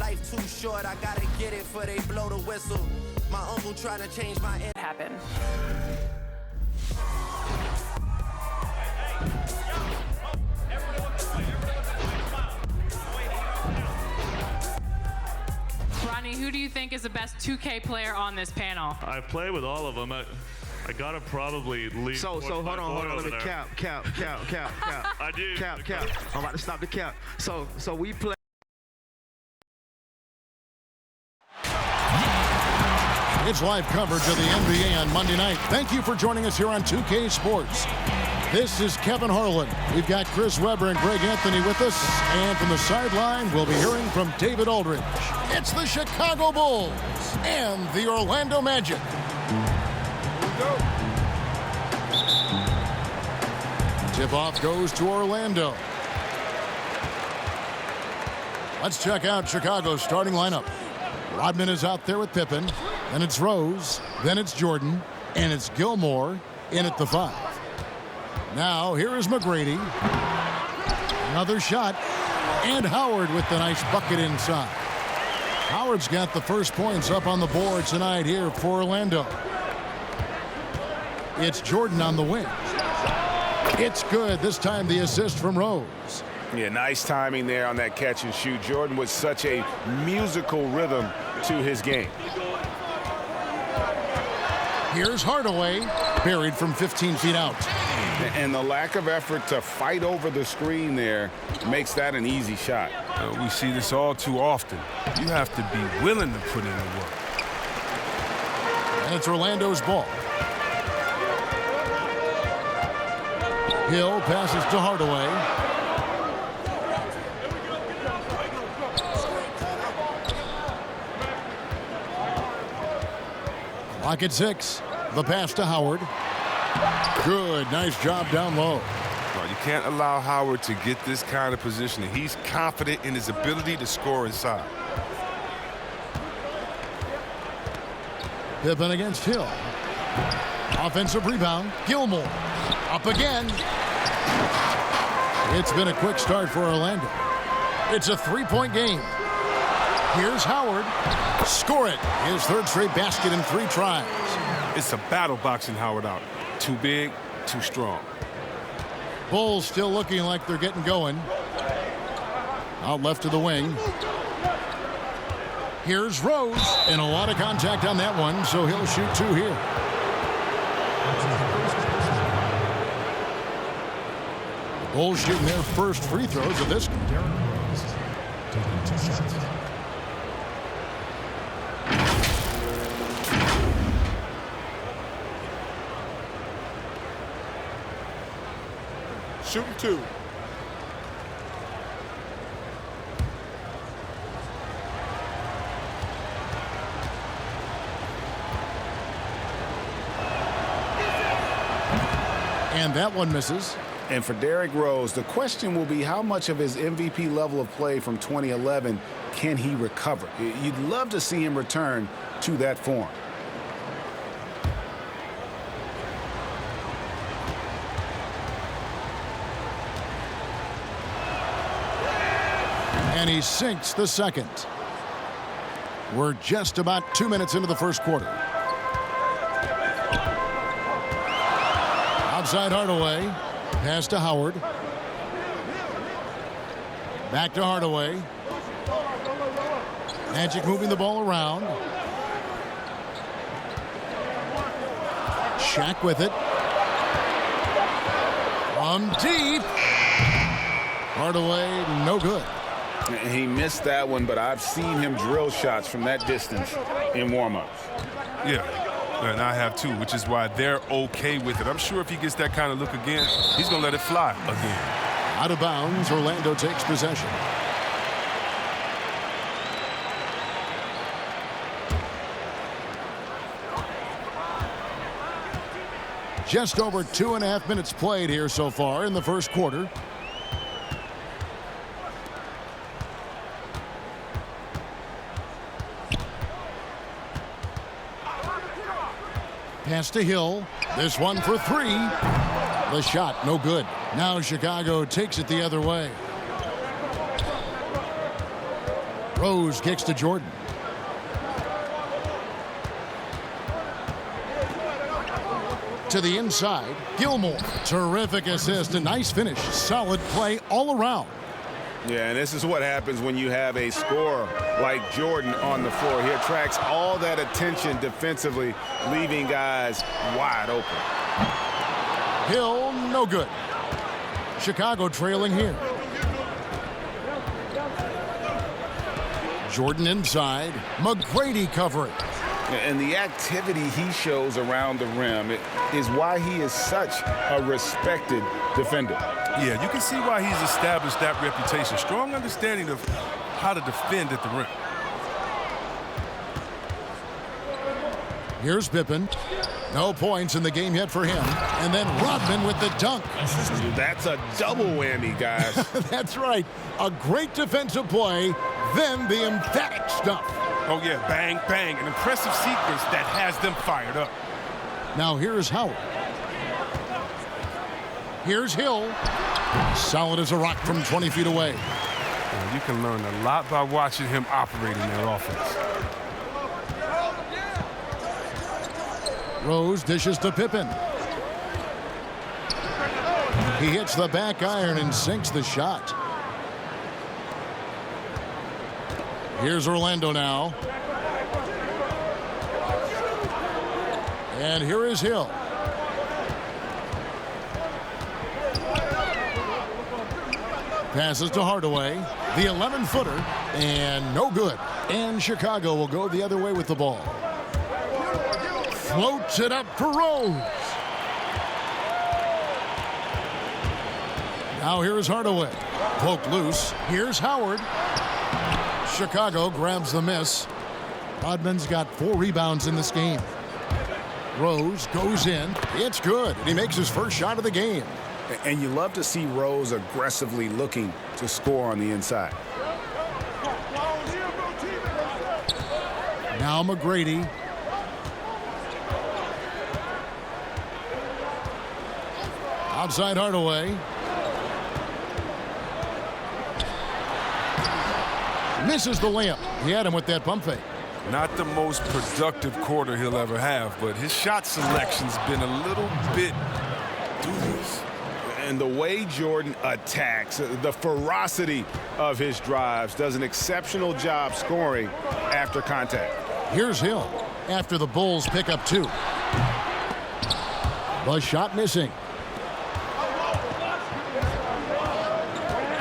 life too short, I gotta get it before they blow the whistle. My uncle trying to change my end. Happen. Ronnie, who do you think is the best 2K player on this panel? I've played with all of them. I gotta probably leave. So hold on. Let me count. I do. Count. I'm about to stop the count. So we play. It's live coverage of the NBA on Monday night. Thank you for joining us here on 2K Sports. This is Kevin Harlan. We've got Chris Webber and Greg Anthony with us. And from the sideline, we'll be hearing from David Aldridge. It's the Chicago Bulls and the Orlando Magic. Tip-off goes to Orlando. Let's check out Chicago's starting lineup. Rodman is out there with Pippen. Then it's Rose. Then it's Jordan. And it's Gilmore in at the 5. Now, here is McGrady. Another shot. And Howard with the nice bucket inside. Howard's got the first points up on the board tonight here for Orlando. It's Jordan on the wing. It's good. This time the assist from Rose. Yeah, nice timing there on that catch and shoot. Jordan with such a musical rhythm to his game. Here's Hardaway, buried from 15 feet out. And the lack of effort to fight over the screen there makes that an easy shot. We see this all too often. You have to be willing to put in the work. And it's Orlando's ball. Hill passes to Hardaway. Clock at 6. The pass to Howard. Good. Nice job down low. You can't allow Howard to get this kind of positioning. He's confident in his ability to score inside. Pippen against Hill. Offensive rebound. Gilmore. Up again. It's been a quick start for Orlando. It's a 3-point game. Here's Howard. Score it. His third straight basket in 3 tries. It's a battle boxing Howard out. Too big, too strong. Bulls still looking like they're getting going. Out left to the wing. Here's Rose. And a lot of contact on that one, so he'll shoot 2 here. The Bulls shooting their first free throws of this game. Taking 2 shots. Shooting 2. And that one misses. And for Derrick Rose, the question will be how much of his MVP level of play from 2011 can he recover? You'd love to see him return to that form. And he sinks the second. We're just about 2 minutes into the first quarter. Outside Hardaway. Pass to Howard. Back to Hardaway. Magic moving the ball around. Shaq with it. From deep. Hardaway, no good. He missed that one, but I've seen him drill shots from that distance in warm-ups. Yeah, and I have too, which is why they're okay with it. I'm sure if he gets that kind of look again, he's going to let it fly again. Out of bounds, Orlando takes possession. Just over 2.5 minutes played here so far in the first quarter. Pass to Hill. This one for 3. The shot, no good. Now Chicago takes it the other way. Rose kicks to Jordan. To the inside, Gilmore. Terrific assist, a nice finish. Solid play all around. Yeah, and this is what happens when you have a scorer like Jordan on the floor. He attracts all that attention defensively, leaving guys wide open. Hill, no good. Chicago trailing here. Jordan inside. McGrady covering. And the activity he shows around the rim is why he is such a respected defender. Yeah, you can see why he's established that reputation. Strong understanding of how to defend at the rim. Here's Pippen. No points in the game yet for him. And then Rodman with the dunk. That's a double whammy, guys. That's right. A great defensive play, then the emphatic stuff. Oh, yeah, bang, bang. An impressive sequence that has them fired up. Now here's Howard. Here's Hill. Solid as a rock from 20 feet away. Yeah, you can learn a lot by watching him operate in their offense. Rose dishes to Pippen. He hits the back iron and sinks the shot. Here's Orlando now. And here is Hill. Passes to Hardaway. The 11-footer. And no good. And Chicago will go the other way with the ball. Floats it up for Rose. Now here's Hardaway. Poked loose. Here's Howard. Chicago grabs the miss. Rodman's got 4 rebounds in this game. Rose goes in. It's good. And he makes his first shot of the game. And you love to see Rose aggressively looking to score on the inside. Now McGrady. Outside Hardaway. Misses the layup. He had him with that pump fake. Not the most productive quarter he'll ever have, but his shot selection's been a little bit dubious. And the way Jordan attacks, the ferocity of his drives, does an exceptional job scoring after contact. Here's Hill after the Bulls pick up 2. The shot missing.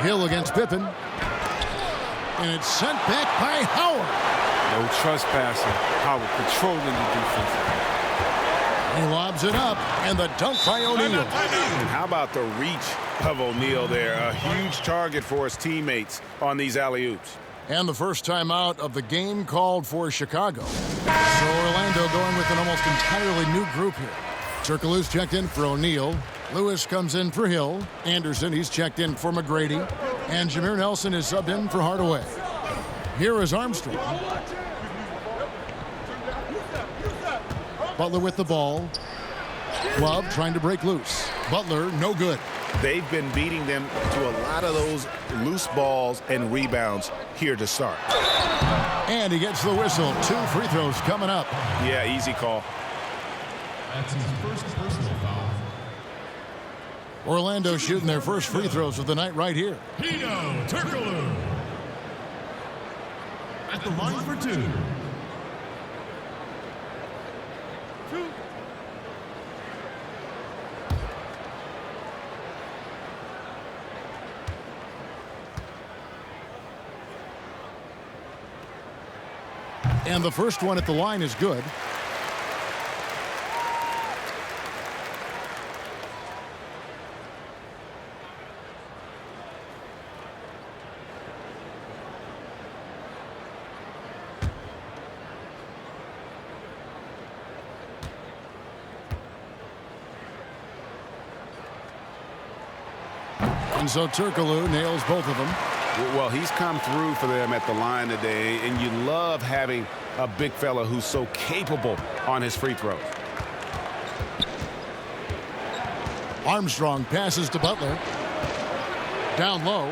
Hill against Pippen. And it's sent back by Howard. No trespassing. Howard controlling the defense. He lobs it up, and the dunk by O'Neal. And how about the reach of O'Neal there? A huge target for his teammates on these alley-oops. And the first time out of the game called for Chicago. So Orlando going with an almost entirely new group here. Turkoglu's checked in for O'Neal. Lewis comes in for Hill. Anderson, he's checked in for McGrady. And Jameer Nelson is subbed in for Hardaway. Here is Armstrong. Butler with the ball. Love trying to break loose. Butler, no good. They've been beating them to a lot of those loose balls and rebounds here to start. And he gets the whistle. 2 free throws coming up. Yeah, easy call. That's his first personal foul. Orlando shooting their first free throws of the night right here. Pino Turkoglu at the line for 2. And the first one at the line is good. And so Turkoglu nails both of them. Well, he's come through for them at the line today, and you love having a big fella who's so capable on his free throws. Armstrong passes to Butler. Down low.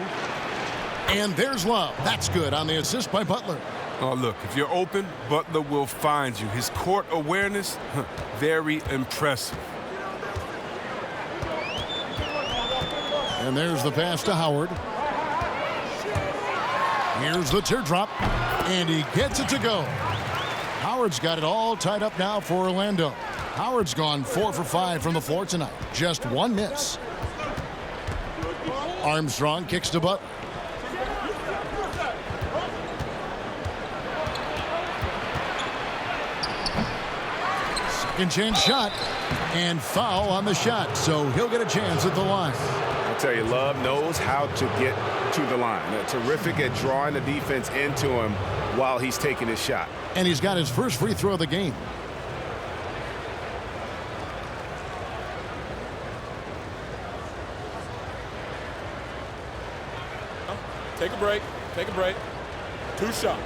And there's Love. That's good on the assist by Butler. Oh, look, if you're open, Butler will find you. His court awareness, very impressive. And there's the pass to Howard. Here's the teardrop, and he gets it to go. Howard's got it all tied up now for Orlando. Howard's gone 4 for 5 from the floor tonight. Just one miss. Armstrong kicks to Butler. Second chance shot, and foul on the shot, so he'll get a chance at the line. I tell you, Love knows how to get to the line. Terrific at drawing the defense into him while he's taking his shot. And he's got his first free throw of the game. Take a break. Take a break. 2 shots.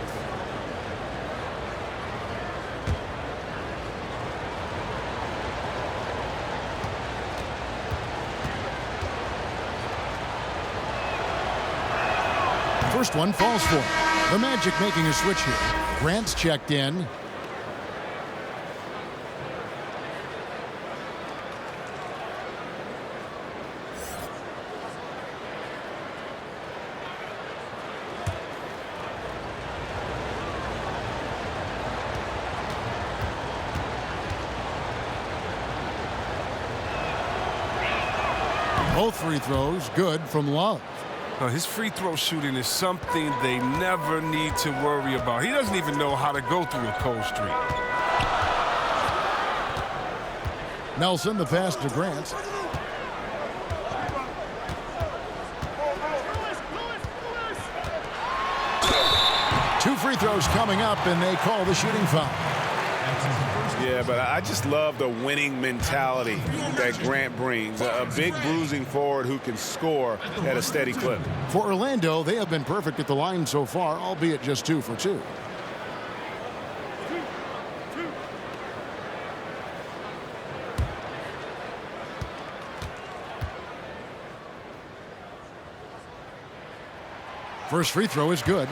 First one falls for him. The Magic making a switch here. Grant's checked in. Both free throws good from Love. His free throw shooting is something they never need to worry about. He doesn't even know how to go through a cold streak. Nelson, the pass to Grant. Two free throws coming up, and they call the shooting foul. Yeah, but I just love the winning mentality that Grant brings. A big bruising forward who can score at a steady clip. For Orlando, they have been perfect at the line so far, albeit just 2 for 2. First free throw is good.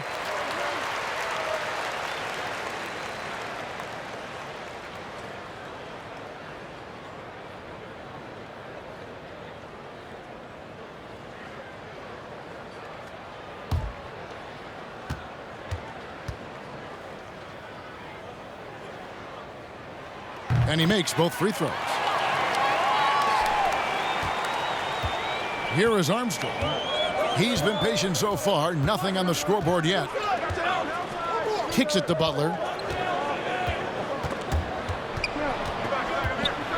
And he makes both free throws. Here is Armstrong. He's been patient so far. Nothing on the scoreboard yet. Kicks it to Butler.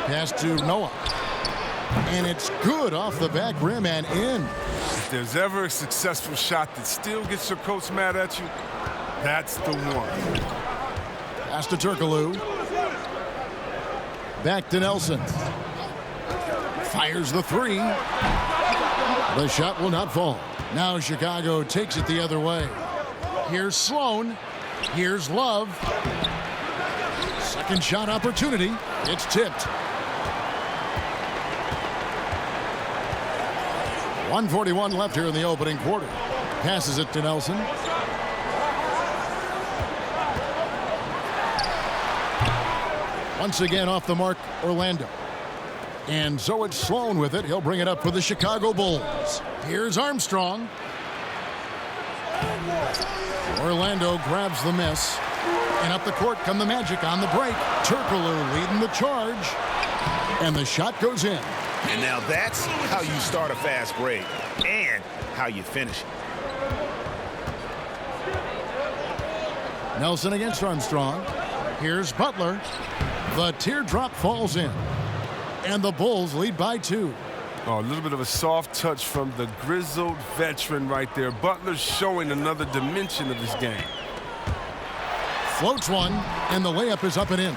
Pass to Noah. And it's good off the back rim and in. If there's ever a successful shot that still gets your coach mad at you, that's the one. Pass to Turkoglu. Back to Nelson. Fires the 3. The shot will not fall. Now Chicago takes it the other way. Here's Sloan. Here's Love. Second shot opportunity. It's tipped. 1:41 left here in the opening quarter. Passes it to Nelson. Once again off the mark, Orlando. And so it's Sloan with it. He'll bring it up for the Chicago Bulls. Here's Armstrong. Orlando grabs the miss. And up the court come the Magic on the break. Turkoglu leading the charge. And the shot goes in. And now that's how you start a fast break and how you finish it. Nelson against Armstrong. Here's Butler. The teardrop falls in. And the Bulls lead by 2. Oh, a little bit of a soft touch from the grizzled veteran right there. Butler showing another dimension of his game. Floats one, and the layup is up and in.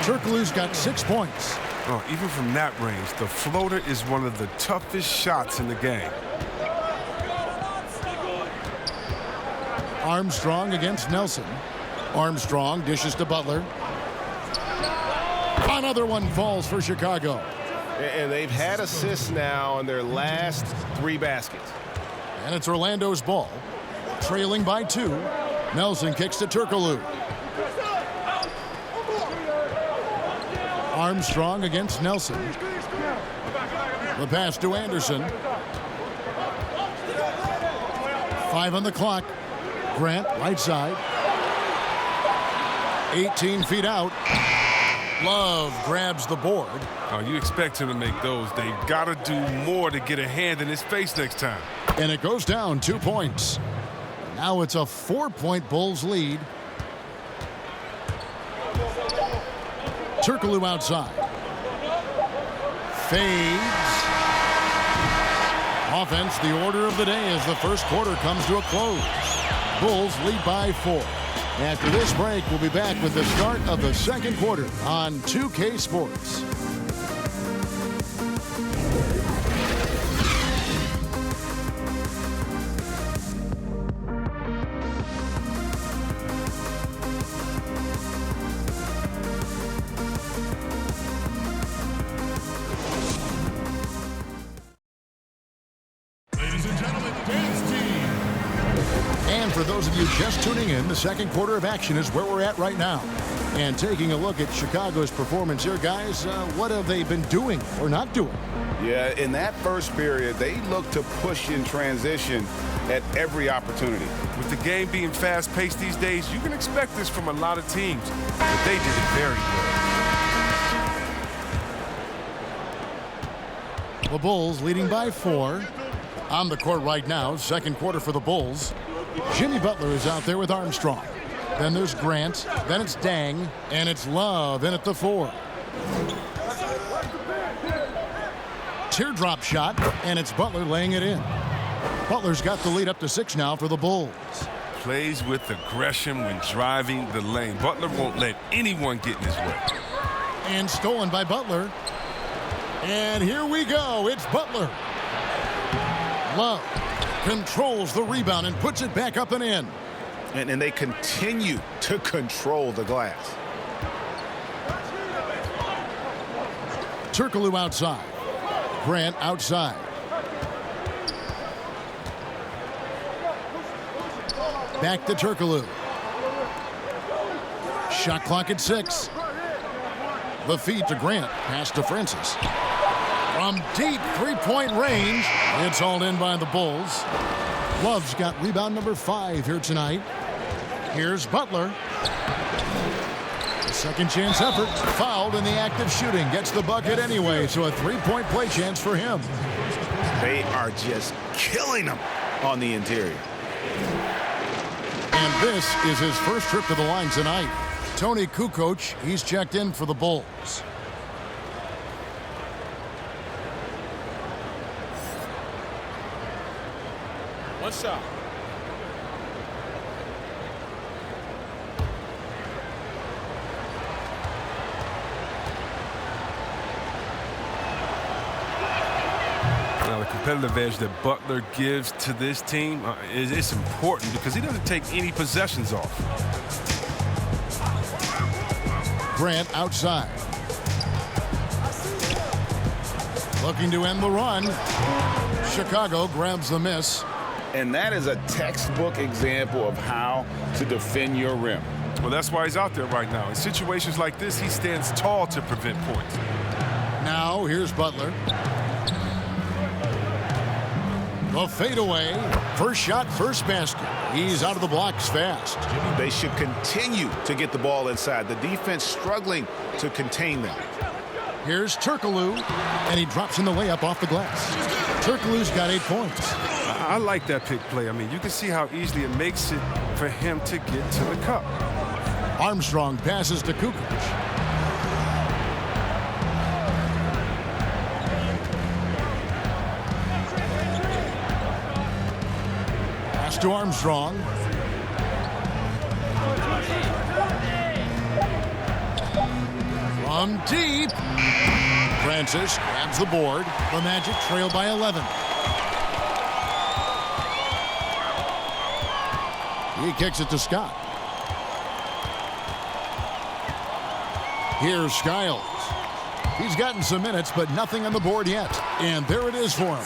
Turkoglu's got 6 points. Oh, even from that range, the floater is one of the toughest shots in the game. Armstrong against Nelson. Armstrong dishes to Butler. Another one falls for Chicago. And they've had assists now in their last 3 baskets. And it's Orlando's ball. Trailing by 2. Nelson kicks to Turkoglu. Armstrong against Nelson. The pass to Anderson. 5 on the clock. Grant, right side. 18 feet out. Love grabs the board. Oh, you expect him to make those. They've got to do more to get a hand in his face next time. And it goes down 2 points. Now it's a 4-point Bulls lead. Turkoglu outside. Fades. Offense, the order of the day as the first quarter comes to a close. Bulls lead by 4. After this break, we'll be back with the start of the second quarter on 2K Sports. Ladies and gentlemen, dance team. And for those of you just tuning in, the second quarter of action is where we're at right now. And taking a look at Chicago's performance here, guys, what have they been doing or not doing? Yeah, in that first period, they looked to push in transition at every opportunity. With the game being fast-paced these days, you can expect this from a lot of teams, but they did it very well. The Bulls leading by 4. On the court right now, second quarter for the Bulls. Jimmy Butler is out there with Armstrong. Then there's Grant. Then it's Dang. And it's Love in at the 4. Teardrop shot, and it's Butler laying it in. Butler's got the lead up to 6 now for the Bulls. Plays with aggression when driving the lane. Butler won't let anyone get in his way. And stolen by Butler. And here we go. It's Butler. Love controls the rebound and puts it back up and in. And they continue to control the glass. Turkoglu outside. Grant outside. Back to Turkoglu. Shot clock at 6. The feed to Grant. Pass to Francis. From deep three-point range, it's hauled in by the Bulls. Love's got rebound number 5 here tonight. Here's Butler. Second chance effort. Fouled in the act of shooting. Gets the bucket anyway, so a 3-point play chance for him. They are just killing them on the interior. And this is his first trip to the line tonight. Tony Kukoc, he's checked in for the Bulls. One shot. Now, the competitive edge that Butler gives to this team is important because he doesn't take any possessions off. Grant outside. Looking to end the run. Chicago grabs the miss. And that is a textbook example of how to defend your rim. Well, that's why he's out there right now. In situations like this, he stands tall to prevent points. Now, here's Butler. The fadeaway. First shot, first basket. He's out of the blocks fast. They should continue to get the ball inside. The defense struggling to contain them. Here's Turkoglu, and he drops in the layup off the glass. Turkoglu's got 8 points. I like that pick play. I mean, you can see how easily it makes it for him to get to the cup. Armstrong passes to Kukoc. Pass to Armstrong. From deep. Francis grabs the board. The Magic trail by 11. He kicks it to Scott. Here's Skiles. He's gotten some minutes, but nothing on the board yet. And there it is for him.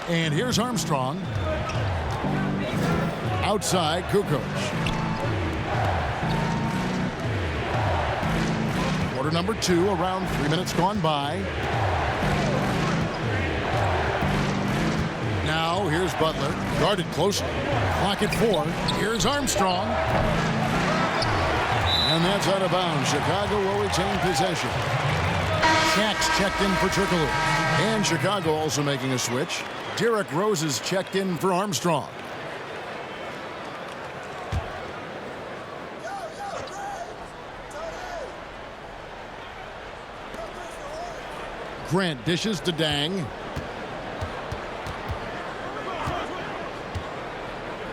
And here's Armstrong. Outside, Kukoc. Quarter number 2, around 3 minutes gone by. Now, here's Butler. Guarded closely. Clock at 4. Here's Armstrong. And that's out of bounds. Chicago will retain possession. Shaq's checked in for Turkoglu. And Chicago also making a switch. Derrick Rose is checked in for Armstrong. Grant dishes to Dang.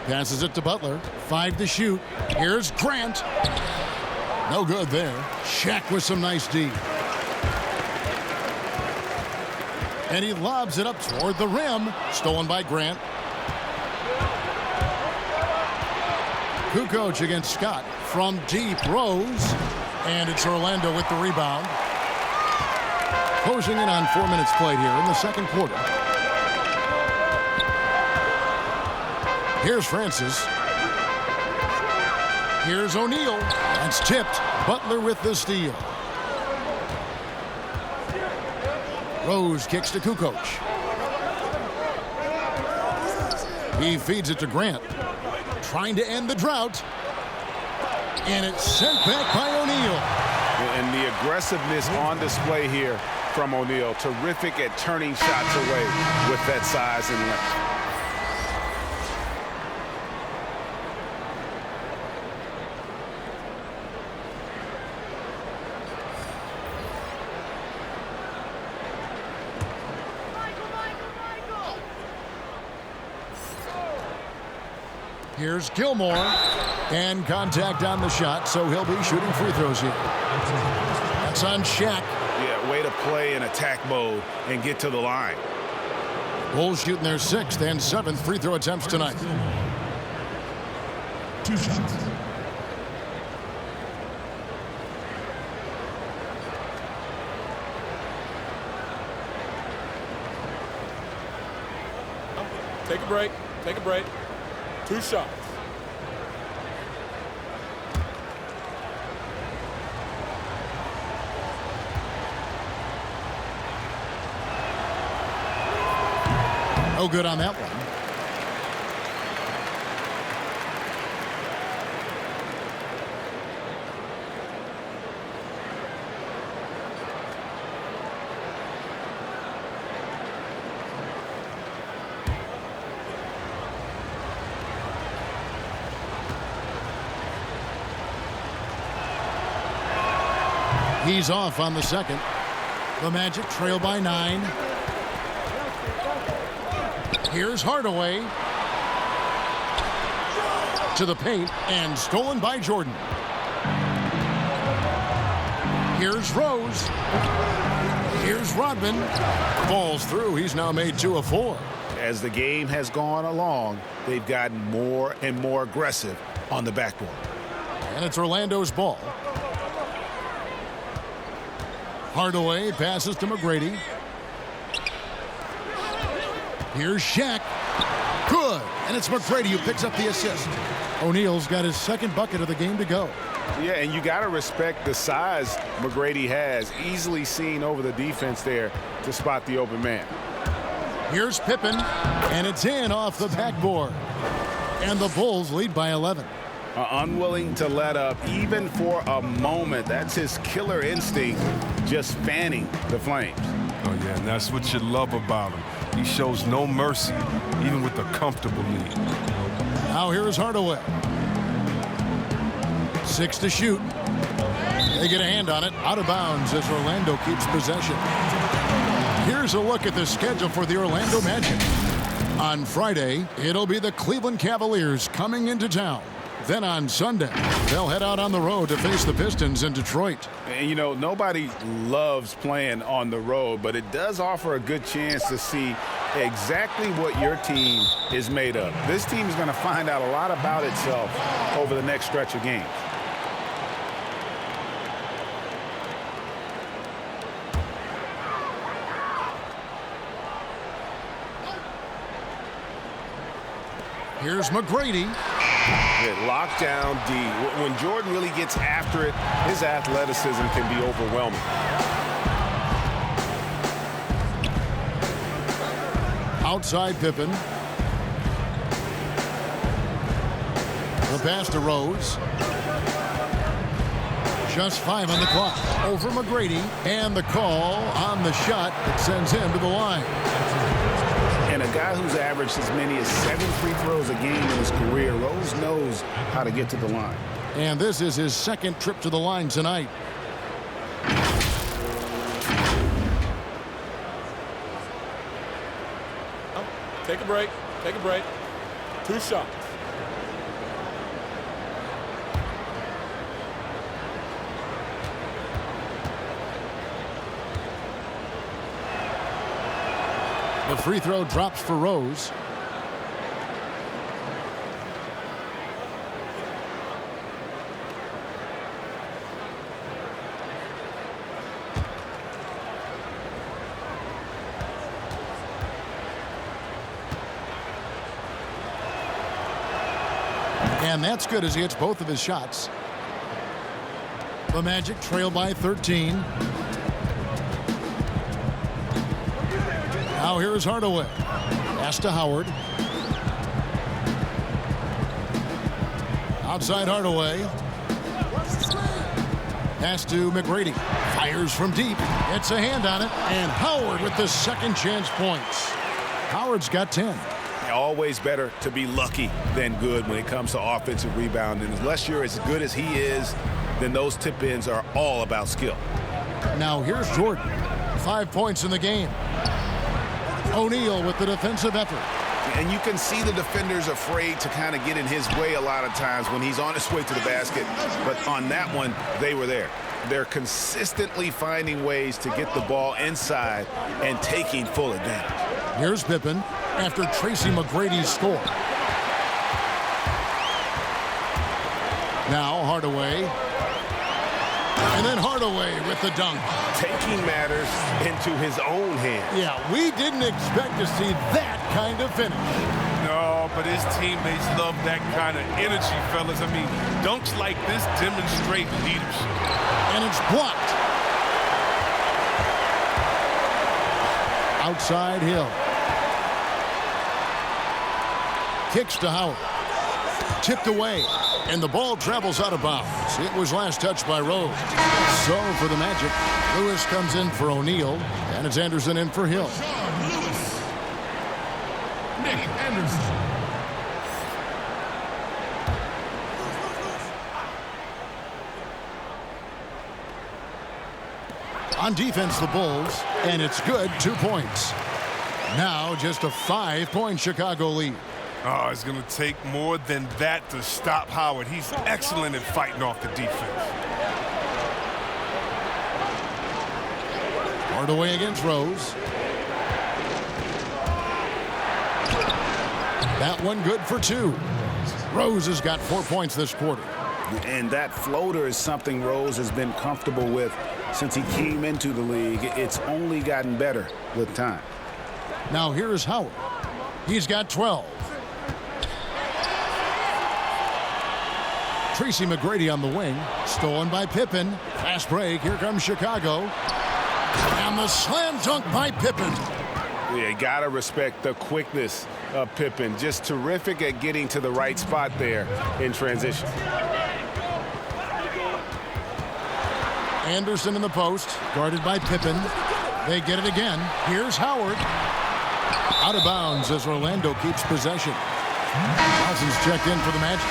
Passes it to Butler. 5 to shoot. Here's Grant. No good there. Shaq with some nice D. And he lobs it up toward the rim. Stolen by Grant. Kukoc against Scott. From deep, Rose. And it's Orlando with the rebound. Closing in on 4 minutes played here in the second quarter. Here's Francis. Here's O'Neal. That's tipped. Butler with the steal. Rose kicks to Kukoc. He feeds it to Grant. Trying to end the drought. And it's sent back by O'Neal. And the aggressiveness on display here from O'Neal. Terrific at turning shots away with that size and length. Here's Gilmore. And contact on the shot, so he'll be shooting free throws here. That's on Shaq. Yeah, way to play in attack mode and get to the line. Bulls shooting their 6th and 7th free throw attempts tonight. 2 shots. Take a break. Take a break. 2 shots. No good on that one. He's off on the second. The Magic trail by 9. Here's Hardaway. To the paint and stolen by Jordan. Here's Rose. Here's Rodman. Falls through. He's now made 2 of 4. As the game has gone along, they've gotten more and more aggressive on the backboard. And it's Orlando's ball. Hardaway passes to McGrady. Here's Shaq. Good. And it's McGrady who picks up the assist. O'Neal's got his 2nd bucket of the game to go. Yeah, and you got to respect the size McGrady has. Easily seen over the defense there to spot the open man. Here's Pippen. And it's in off the backboard. And the Bulls lead by 11. Unwilling to let up even for a moment. That's his killer instinct, just fanning the flames. Oh, yeah, and that's what you love about him. He shows no mercy, even with a comfortable lead. Now here's Hardaway. 6 to shoot. They get a hand on it. Out of bounds as Orlando keeps possession. Here's a look at the schedule for the Orlando Magic. On Friday, it'll be the Cleveland Cavaliers coming into town. Then on Sunday, they'll head out on the road to face the Pistons in Detroit. And, you know, nobody loves playing on the road, but it does offer a good chance to see exactly what your team is made of. This team is going to find out a lot about itself over the next stretch of games. Here's McGrady. Locked down D. When Jordan really gets after it, his athleticism can be overwhelming. Outside Pippen. The pass to Rose. Just 5 on the clock. Over McGrady. And the call on the shot that sends him to the line. And a guy who's averaged as many as 7 free throws a game in his career, Rose knows how to get to the line. And this is his second trip to the line tonight. Take a break. Take a break. 2 shots. The free throw drops for Rose. And that's good as he hits both of his shots. The Magic trail by 13. Now here is Hardaway. Pass to Howard. Outside Hardaway. Pass to McGrady. Fires from deep. It's a hand on it. And Howard with the second chance points. Howard's got 10. Always better to be lucky than good when it comes to offensive rebounding. Unless you're as good as he is, then those tip-ins are all about skill. Now here's Jordan. 5 points in the game. O'Neal with the defensive effort. And you can see the defenders afraid to kind of get in his way a lot of times when he's on his way to the basket. But on that one, they were there. They're consistently finding ways to get the ball inside and taking full advantage. Here's Pippen after Tracy McGrady's score. Now Hardaway. And then Hardaway with the dunk. Taking matters into his own hands. Yeah, we didn't expect to see that kind of finish. No, but his teammates love that kind of energy, fellas. I mean, dunks like this demonstrate leadership. And it's blocked. Outside Hill. Kicks to Howard. Tipped away. And the ball travels out of bounds. It was last touched by Rose. So for the Magic, Lewis comes in for O'Neal. And it's Anderson in for Hill. Nick Anderson. On defense, the Bulls. And it's good. 2 points. Now just a 5-point Chicago lead. Oh, it's going to take more than that to stop Howard. He's excellent at fighting off the defense. Hardaway against Rose. That one good for 2. Rose has got 4 points this quarter. And that floater is something Rose has been comfortable with since he came into the league. It's only gotten better with time. Now here's Howard. He's got 12. Tracy McGrady on the wing. Stolen by Pippen. Fast break. Here comes Chicago. And the slam dunk by Pippen. Yeah, you got to respect the quickness of Pippen. Just terrific at getting to the right spot there in transition. Anderson in the post. Guarded by Pippen. They get it again. Here's Howard. Out of bounds as Orlando keeps possession. Cousins checked in for the Magic.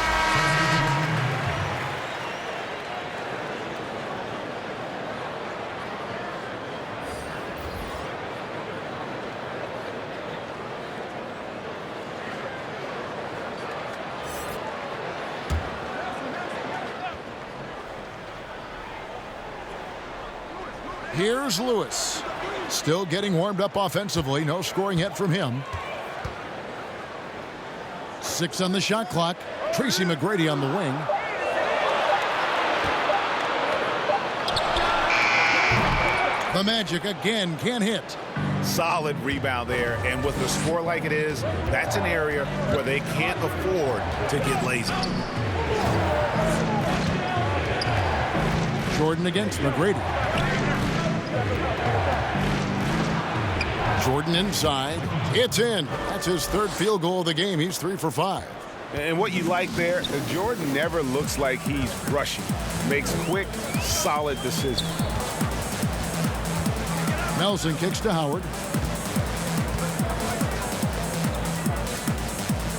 Here's Lewis. Still getting warmed up offensively. No scoring yet from him. 6 on the shot clock. Tracy McGrady on the wing. The Magic again can't hit. Solid rebound there. And with the score like it is, that's an area where they can't afford to get lazy. Jordan against McGrady. Jordan inside. It's in. That's his third field goal of the game. He's 3 for 5. And what you like there, Jordan never looks like he's rushing. Makes quick, solid decisions. Nelson kicks to Howard.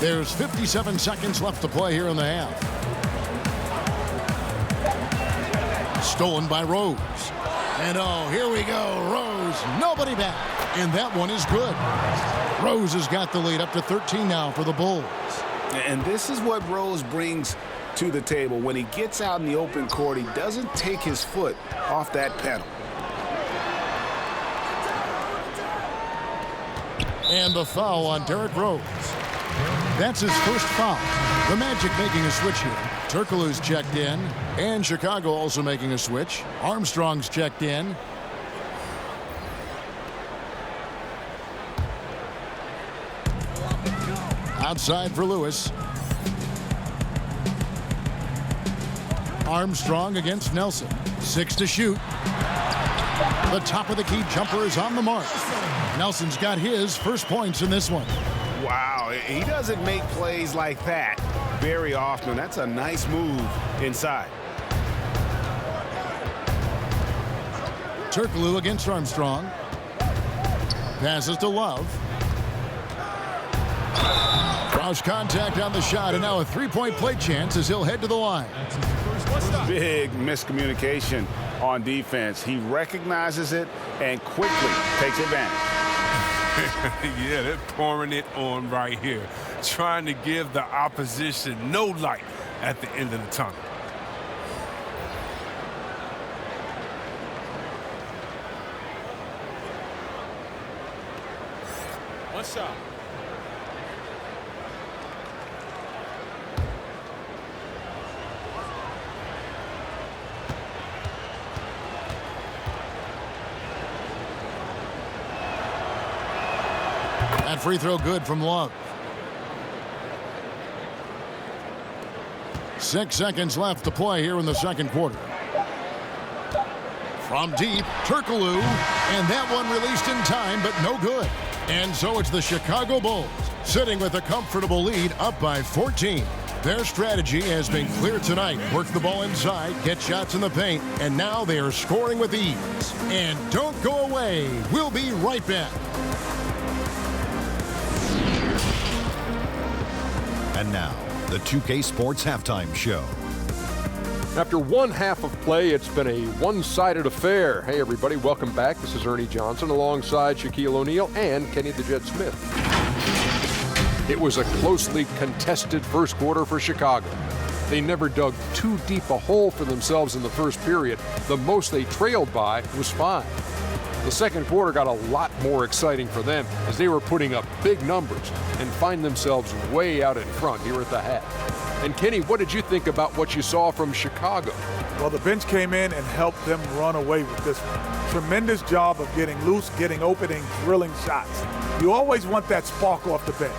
There's 57 seconds left to play here in the half. Stolen by Rose. And oh, here we go. Rose, nobody back. And that one is good. Rose has got the lead up to 13 now for the Bulls. And this is what Rose brings to the table. When he gets out in the open court, he doesn't take his foot off that pedal. And the foul on Derrick Rose. That's his first foul. The Magic making a switch here. Turkoglu's checked in, and Chicago also making a switch. Armstrong's checked in. Outside for Lewis. Armstrong against Nelson. 6 to shoot. The top of the key jumper is on the mark. Nelson's got his first points in this one. Wow, he doesn't make plays like that very often. That's a nice move inside. Turkoglu against Armstrong. Passes to Love. Cross contact on the shot, and now a three-point play chance as he'll head to the line. Big miscommunication on defense. He recognizes it and quickly takes advantage. Yeah, they're pouring it on right here, trying to give the opposition no light at the end of the tunnel. One shot. That free throw good from Love. 6 seconds left to play here in the second quarter. From deep, Turkoglu, and that one released in time, but no good. And so it's the Chicago Bulls sitting with a comfortable lead up by 14. Their strategy has been clear tonight. Work the ball inside, get shots in the paint, and now they are scoring with ease. And don't go away. We'll be right back. And now, the 2K Sports Halftime Show. After one half of play, it's been a one-sided affair. Hey, everybody, welcome back. This is Ernie Johnson alongside Shaquille O'Neal and Kenny the Jet Smith. It was a closely contested first quarter for Chicago. They never dug too deep a hole for themselves in the first period. The most they trailed by was 5. The second quarter got a lot more exciting for them as they were putting up big numbers and find themselves way out in front here at the half. And Kenny, what did you think about what you saw from Chicago? Well, the bench came in and helped them run away with this one. Tremendous job of getting loose, getting open, and drilling shots. You always want that spark off the bench,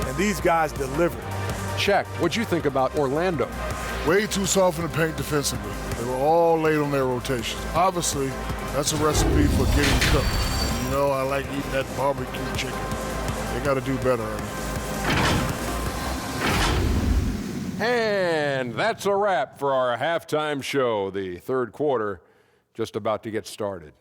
and these guys delivered. Check. What'd you think about Orlando? Way too soft in the paint defensively. They were all late on their rotations. Obviously, that's a recipe for getting cooked. You know, I like eating that barbecue chicken. They got to do better. And that's a wrap for our halftime show. The third quarter just about to get started.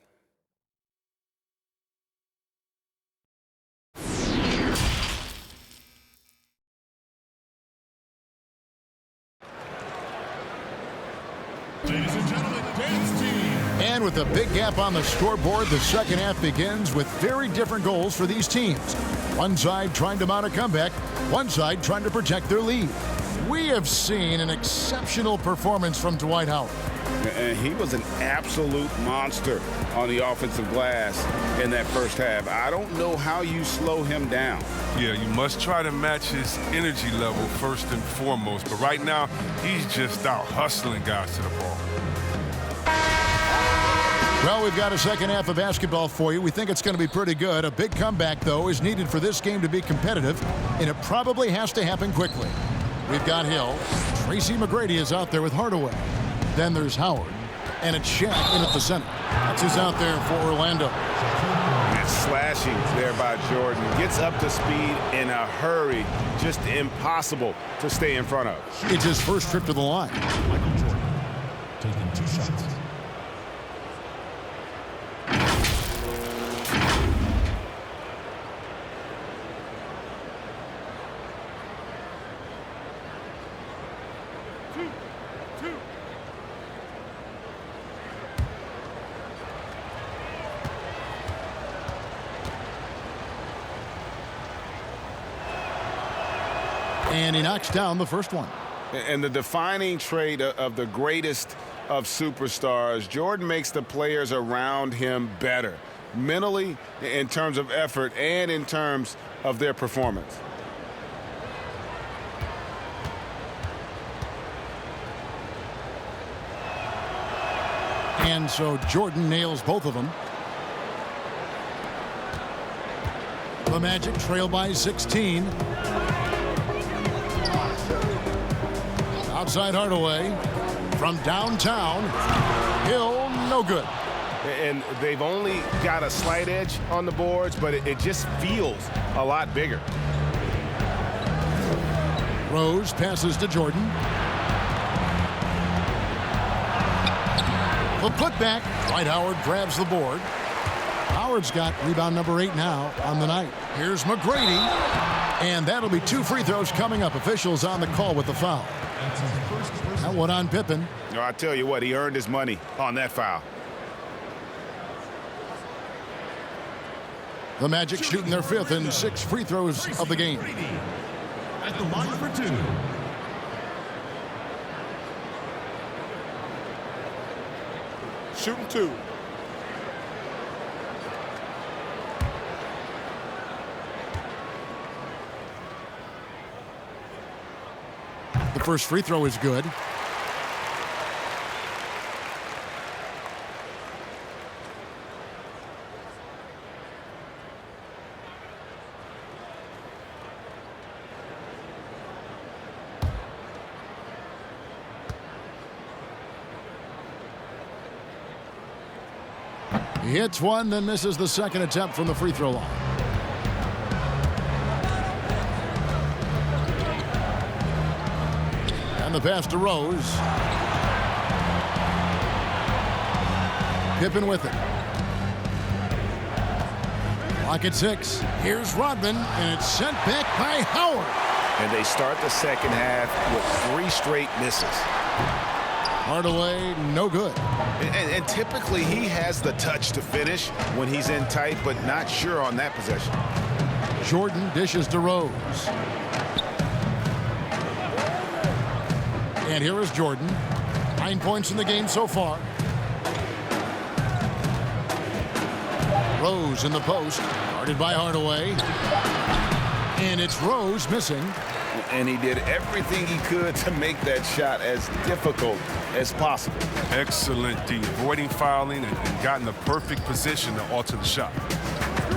Ladies and gentlemen, dance team. And with a big gap on the scoreboard, the second half begins with very different goals for these teams. One side trying to mount a comeback, one side trying to protect their lead. We have seen an exceptional performance from Dwight Howard. And he was an absolute monster on the offensive glass in that first half. I don't know how you slow him down. Yeah, you must try to match his energy level first and foremost. But right now, he's just out hustling guys to the ball. Well, we've got a second half of basketball for you. We think it's going to be pretty good. A big comeback, though, is needed for this game to be competitive, and it probably has to happen quickly. We've got Hill. Tracy McGrady is out there with Hardaway. Then there's Howard, and it's Shaq in at the center. That's who's out there for Orlando. It's slashing there by Jordan. Gets up to speed in a hurry. Just impossible to stay in front of. It's his first trip to the line. Michael Jordan taking 2 shots. And he knocks down the first one. And the defining trait of the greatest of superstars, Jordan makes the players around him better, mentally, in terms of effort, and in terms of their performance. And so Jordan nails both of them. The Magic trail by 16. Outside Hardaway from downtown. Hill, no good. And they've only got a slight edge on the boards, but it just feels a lot bigger. Rose passes to Jordan. The putback. Dwight Howard grabs the board. Howard's got rebound number 8 now on the night. Here's McGrady. And that'll be 2 free throws coming up. Officials on the call with the foul. That one on Pippen. No, I tell you what, he earned his money on that foul. The Magic shooting their 5th and 6 free throws of the game. At the line for 2. Shooting 2. The first free throw is good. He hits one, then misses the second attempt from the free throw line. And the pass to Rose. Pippen with it. Clock at 6. Here's Rodman, and it's sent back by Howard. And they start the second half with 3 straight misses. Hardaway, no good. And typically he has the touch to finish when he's in tight, but not sure on that possession. Jordan dishes to Rose. And here is Jordan. 9 points in the game so far. Rose in the post, guarded by Hardaway. And it's Rose missing. And he did everything he could to make that shot as difficult as possible. Excellent D, avoiding fouling and got in the perfect position to alter the shot.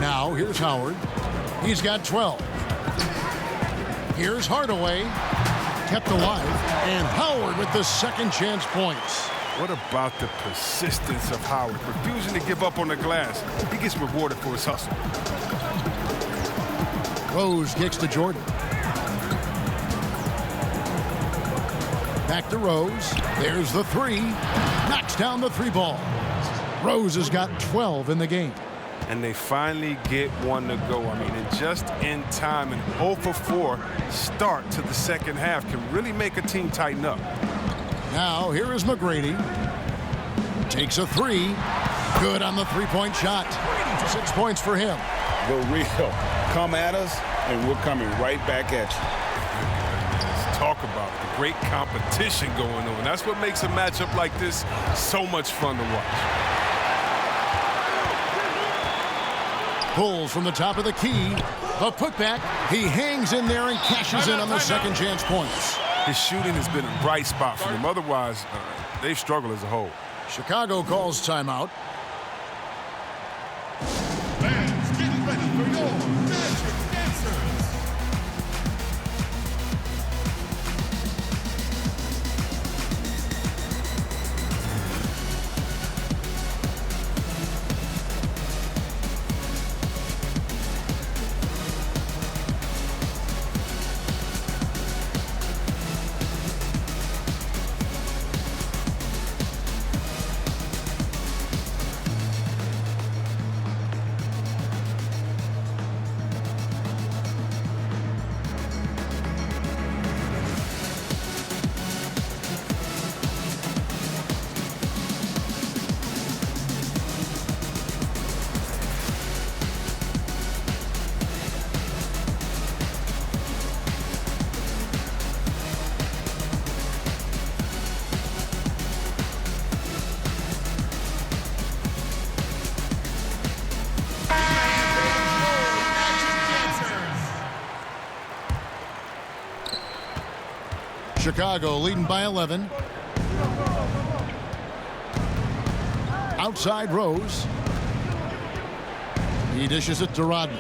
Now here's Howard. He's got 12. Here's Hardaway. Kept alive. And Howard with the second chance points. What about the persistence of Howard? Refusing to give up on the glass. He gets rewarded for his hustle. Rose kicks to Jordan. Back to Rose. There's the 3. Knocks down the 3 ball. Rose has got 12 in the game. And they finally get one to go. I mean, and just in time, an 0 for 4 start to the second half can really make a team tighten up. Now, here is McGrady. Takes a 3. Good on the 3-point shot. 6 points for him. The real. Come at us, and we're coming right back at you. Let's talk about the great competition going on. That's what makes a matchup like this so much fun to watch. Pulls from the top of the key. The putback. He hangs in there and cashes in on the second chance points. His shooting has been a bright spot for him. Otherwise, they've struggled as a whole. Chicago calls timeout. Chicago leading by 11. Outside Rose. He dishes it to Rodman.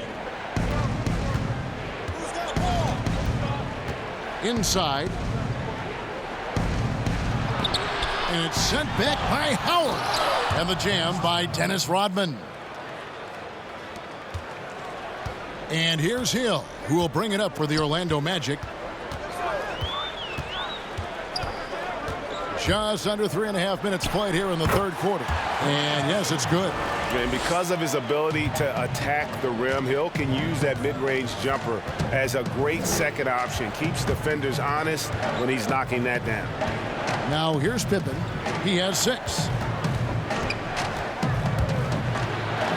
Inside. And it's sent back by Howard. And the jam by Dennis Rodman. And here's Hill, who will bring it up for the Orlando Magic. Just under 3.5 minutes played here in the third quarter. And yes, it's good. And because of his ability to attack the rim, Hill can use that mid-range jumper as a great second option. Keeps defenders honest when he's knocking that down. Now here's Pippen. He has 6.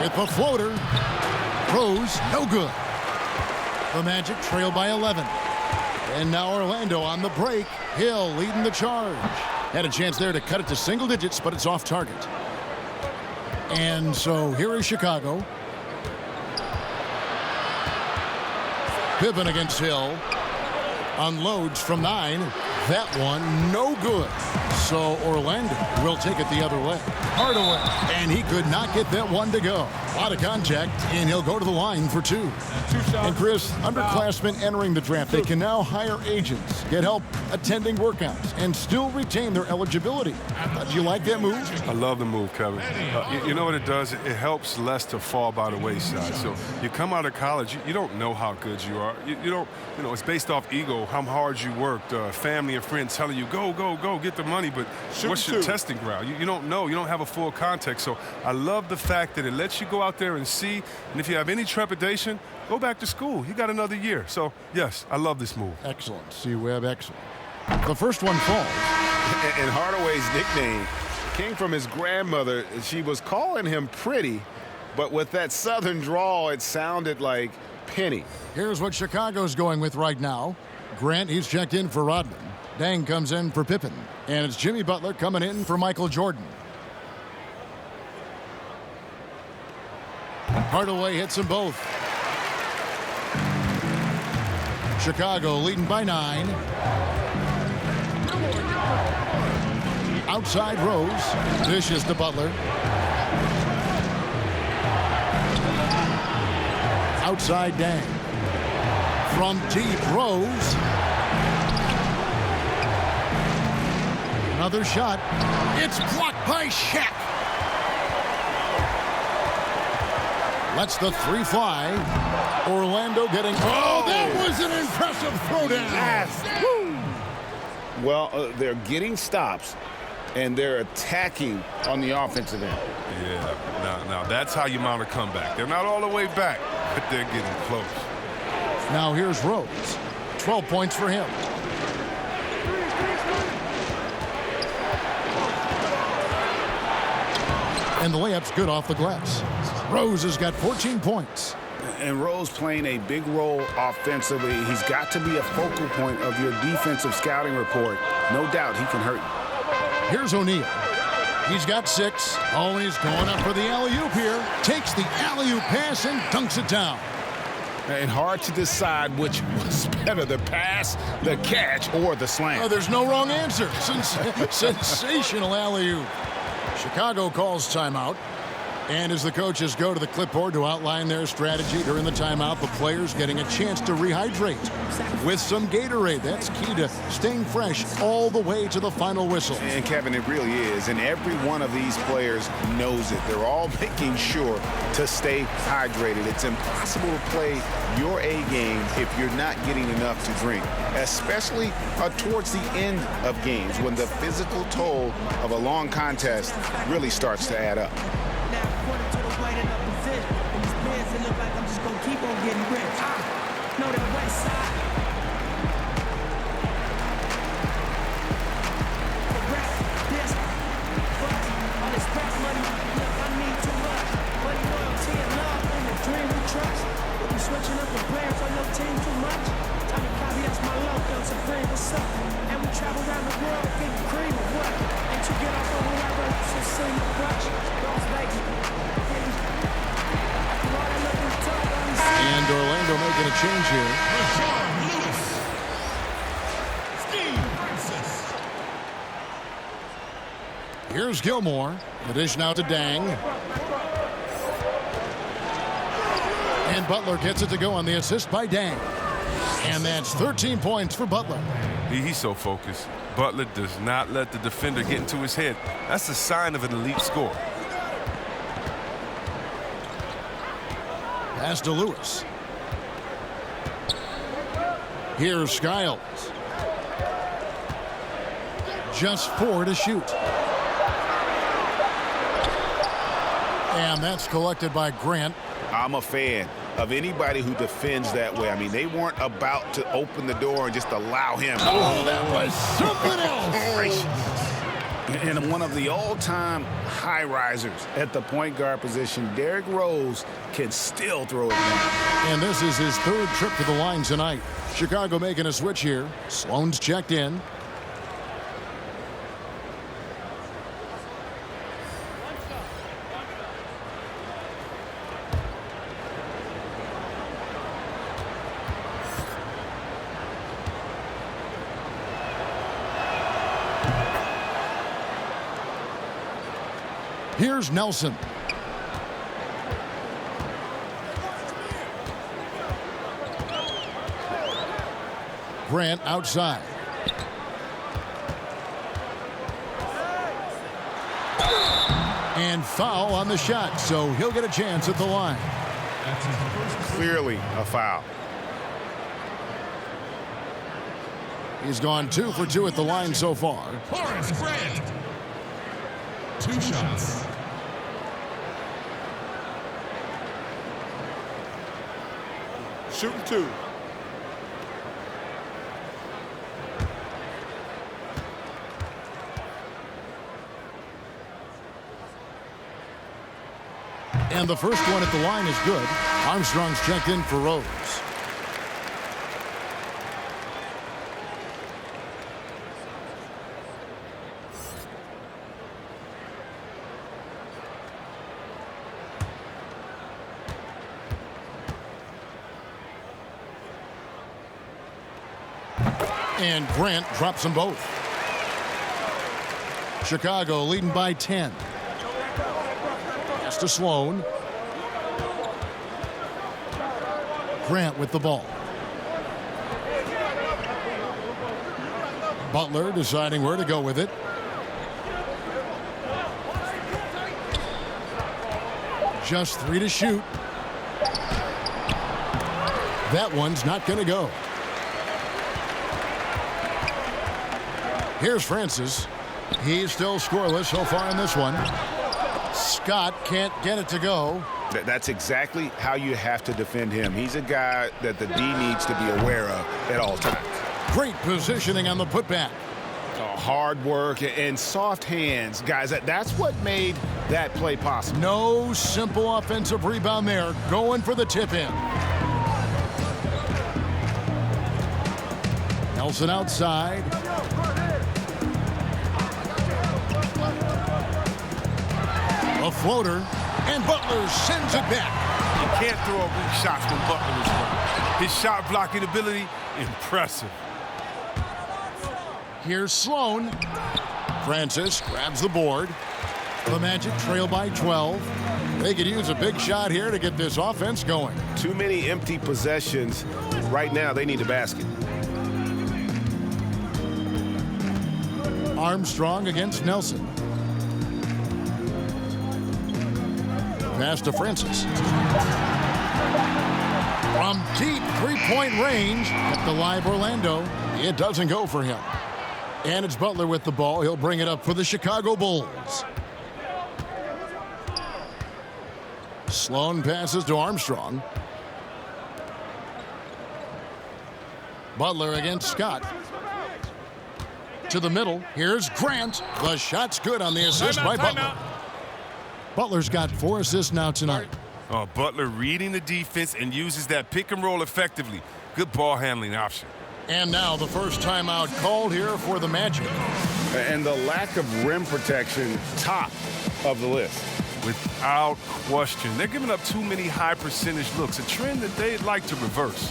With the floater. Rose, no good. The Magic trail by 11. And now Orlando on the break. Hill leading the charge. Had a chance there to cut it to single digits, but it's off target. And so here is Chicago. Pippen against Hill. Unloads from 9. That one, no good. So Orlando will take it the other way. Hardaway. And he could not get that one to go. A lot of contact, and he'll go to the line for 2. And Chris, underclassmen entering the draft, they can now hire agents, get help attending workouts, and still retain their eligibility. Do you like that move? I love the move, Kevin. You know what it does? It helps less to fall by the wayside. So you come out of college, you don't know how good you are. You don't, it's based off ego, how hard you worked, family and friends telling you, go, get the money, but what's your testing ground? You don't know. You don't have a full context. So I love the fact that it lets you go out there and see, and if you have any trepidation, go back to school. You got another year. So, yes, I love this move. Excellent. C-Web, excellent. The first one falls. And Hardaway's nickname came from his grandmother. She was calling him Pretty, but with that southern drawl, it sounded like Penny. Here's what Chicago's going with right now. Grant, he's checked in for Rodman. Dang comes in for Pippen. And it's Jimmy Butler coming in for Michael Jordan. Hardaway hits them both. Chicago leading by 9. Outside Rose. Dishes to Butler. Outside Dang. From deep, Rose. Another shot. It's blocked by Shaq. Lets the 3 fly. Orlando getting... Oh, that was an impressive throwdown. Yes. Well, they're getting stops, and they're attacking on the offensive end. Yeah, now that's how you mount a comeback. They're not all the way back, but they're getting close. Now here's Rose. 12 points for him. And the layup's good off the glass. Rose has got 14 points. And Rose playing a big role offensively. He's got to be a focal point of your defensive scouting report. No doubt he can hurt you. Here's O'Neal. He's got 6. Oh, he's going up for the alley-oop here. Takes the alley-oop pass and dunks it down. And hard to decide which was better, the pass, the catch, or the slam. Oh, there's no wrong answer. Sensational alley-oop. Chicago calls timeout. And as the coaches go to the clipboard to outline their strategy during the timeout, the players getting a chance to rehydrate with some Gatorade. That's key to staying fresh all the way to the final whistle. And Kevin, it really is. And every one of these players knows it. They're all making sure to stay hydrated. It's impossible to play your A game if you're not getting enough to drink, especially towards the end of games when the physical toll of a long contest really starts to add up. According to the weight of the position, in these pants, it look like I'm just gonna keep on getting rich. Know that west side. Correct, this, but all this rap money, look, I need too much. Money, loyalty, and love, and the dream we trust. But we switching up the players on your team too much. Tommy Copy, that's my logo, Supreme, what's up? And we travel around the world, getting cream or what? Ain't you get off on whoever, so sing the crutch. Those Vegas. And Orlando making a change here. Here's Gilmore. The dish now to Dang. And Butler gets it to go on the assist by Dang. And that's 13 points for Butler. He's so focused. Butler does not let the defender get into his head. That's a sign of an elite scorer. Pass to Lewis. Here's Skiles. Just 4 to shoot. And that's collected by Grant. I'm a fan of anybody who defends that way. I mean, they weren't about to open the door and just allow him. Oh, that was something else. And one of the all-time high risers at the point guard position, Derrick Rose, can still throw it down. And this is his 3rd trip to the line tonight. Chicago making a switch here. Sloan's checked in. Here's Nelson. Grant outside. And foul on the shot, so he'll get a chance at the line. Clearly a foul. He's gone 2 for 2 at the line so far. Horace Grant. 2 shots. Shooting 2. And the first one at the line is good. Armstrong's checked in for Rose. And Grant drops them both. Chicago leading by 10. Pass to Sloan. Grant with the ball. Butler deciding where to go with it. Just 3 to shoot. That one's not going to go. Here's Francis. He's still scoreless so far in this one. Scott can't get it to go. That's exactly how you have to defend him. He's a guy that the D needs to be aware of at all times. Great positioning on the putback. Hard work and soft hands, guys. That's what made that play possible. No simple offensive rebound there. Going for the tip-in. Nelson outside. A floater, and Butler sends it back. You can't throw weak shots when Butler is running. His shot blocking ability, impressive. Here's Sloan. Francis grabs the board. The Magic trail by 12. They could use a big shot here to get this offense going. Too many empty possessions. Right now, they need a basket. Armstrong against Nelson. Pass to Francis. From deep three-point range, kept alive Orlando. It doesn't go for him. And it's Butler with the ball. He'll bring it up for the Chicago Bulls. Sloan passes to Armstrong. Butler against Scott. To the middle. Here's Grant. The shot's good on the assist by Butler. Butler's got 4 assists now tonight. Oh, Butler reading the defense and uses that pick and roll effectively. Good ball handling option. And now the first timeout called here for the Magic. And the lack of rim protection, top of the list. Without question. They're giving up too many high percentage looks, a trend that they'd like to reverse.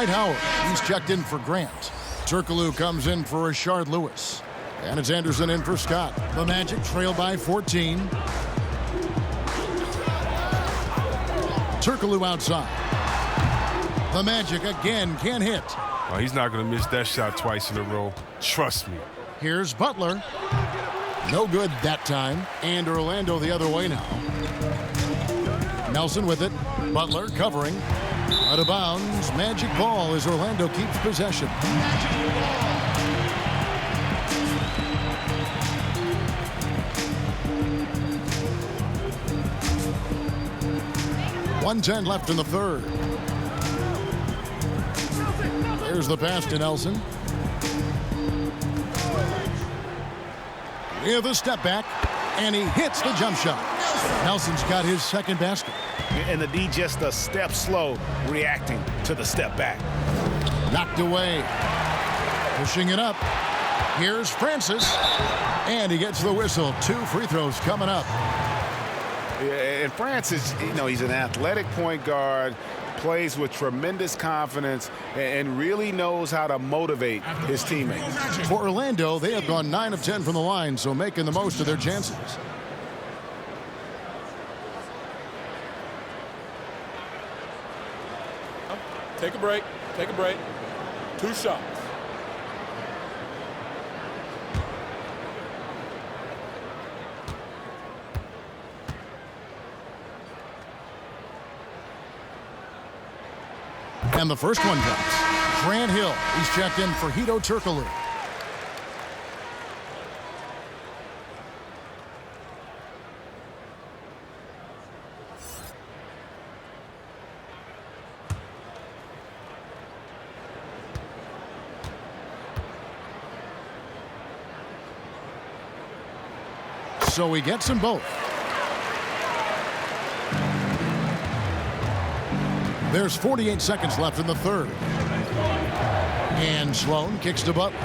Dwight Howard. He's checked in for Grant. Turkoglu comes in for Rashard Lewis. And it's Anderson in for Scott. The Magic trail by 14. Turkoglu outside. The Magic again can't hit. Oh, he's not going to miss that shot twice in a row. Trust me. Here's Butler. No good that time. And Orlando the other way now. Nelson with it. Butler covering. Out of bounds. Magic ball as Orlando keeps possession. 1:10 left in the third. There's the pass to Nelson. With a step back, and he hits the jump shot. Nelson's got his second basket. And the D just a step slow, reacting to the step back. Knocked away. Pushing it up. Here's Francis. And he gets the whistle. 2 free throws coming up. Yeah, and Francis, he's an athletic point guard, plays with tremendous confidence, and really knows how to motivate his teammates. For Orlando, they have gone 9 of 10 from the line, so making the most of their chances. Take a break. Take a break. 2 shots. And the first one drops. Grant Hill. He's checked in for Hedo Turkoglu. So he gets them both. There's 48 seconds left in the third. And Sloan kicks to Butler.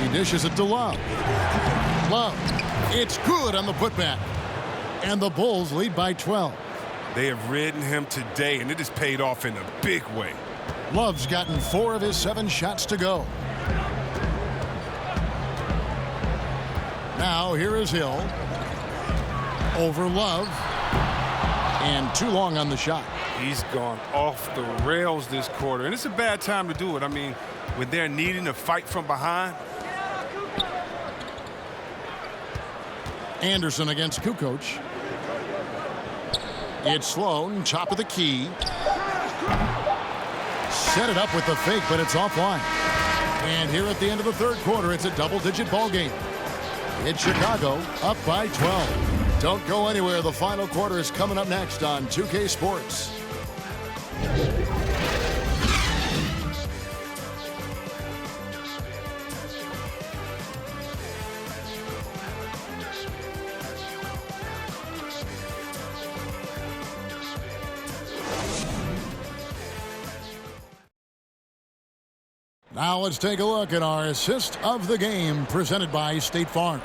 He dishes it to Love. Love. It's good on the putback. And the Bulls lead by 12. They have ridden him today, and it has paid off in a big way. Love's gotten 4 of his 7 shots to go. Now here is Hill. Over Love. And too long on the shot. He's gone off the rails this quarter, and it's a bad time to do it. I mean, when they're needing to fight from behind. Anderson against Kukoc. It's Sloan, top of the key. Set it up with the fake, but it's offline. And here at the end of the third quarter, it's a double-digit ball game. It's Chicago up by 12. Don't go anywhere. The final quarter is coming up next on 2K Sports. Now let's take a look at our assist of the game presented by State Farm.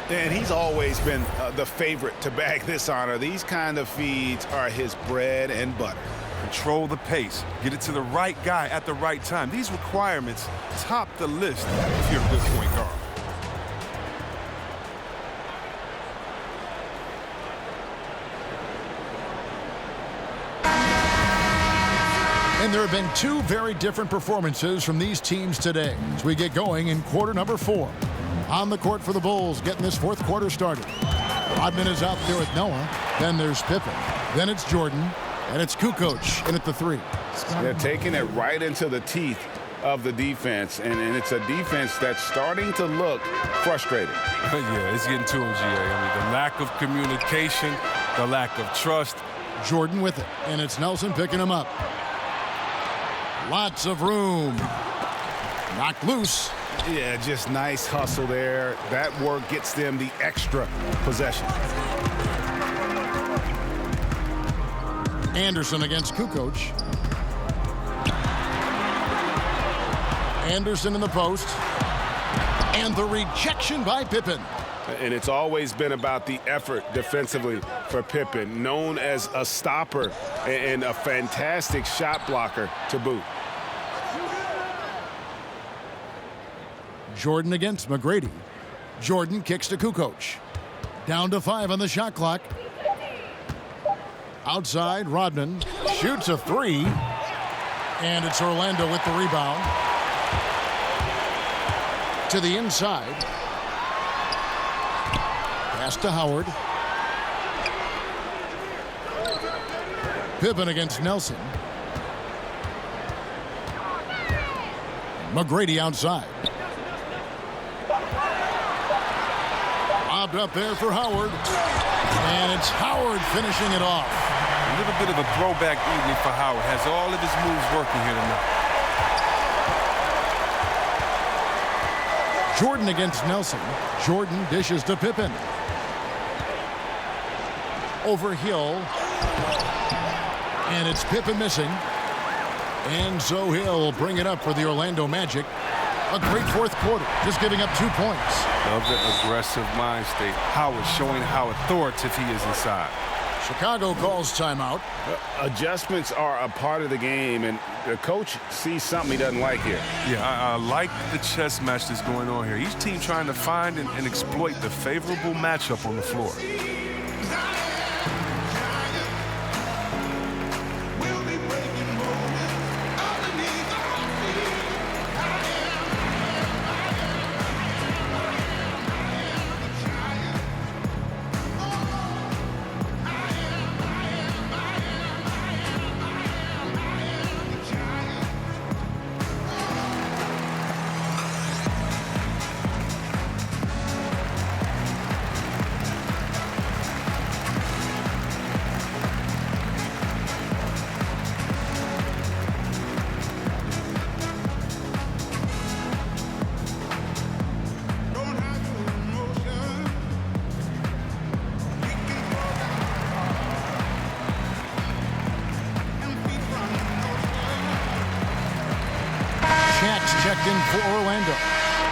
And he's always been the favorite to bag this honor. These kind of feeds are his bread and butter. Control the pace. Get it to the right guy at the right time. These requirements top the list if you're a good point guard. And there have been 2 very different performances from these teams today as we get going in quarter number 4. On the court for the Bulls, getting this fourth quarter started. Rodman is out there with Noah. Then there's Pippen. Then it's Jordan. And it's Kukoc in at the 3. They're taking it right into the teeth of the defense. And it's a defense that's starting to look frustrated. Yeah, it's getting to him, GA. I mean, the lack of communication, the lack of trust. Jordan with it. And it's Nelson picking him up. Lots of room. Knocked loose. Yeah, just nice hustle there. That work gets them the extra possession. Anderson against Kukoc. Anderson in the post. And the rejection by Pippen. And it's always been about the effort defensively for Pippen, known as a stopper and a fantastic shot blocker to boot. Jordan against McGrady. Jordan kicks to Kukoc. Down to 5 on the shot clock. Outside, Rodman shoots a 3. And it's Orlando with the rebound. To the inside. Pass to Howard. Pippen against Nelson. McGrady outside. Lobbed up there for Howard. And it's Howard finishing it off. A little bit of a throwback evening for Howard. Has all of his moves working here tonight. Jordan against Nelson. Jordan dishes to Pippen. Over Hill. And it's Pippen missing. And so Hill will bring it up for the Orlando Magic. A great fourth quarter, just giving up 2 points. Love the aggressive mind state. Howard showing how authoritative he is inside. Chicago calls timeout. Adjustments are a part of the game, and the coach sees something he doesn't like here. Yeah, I like the chess match that's going on here. Each team trying to find and exploit the favorable matchup on the floor. Checked in for Orlando.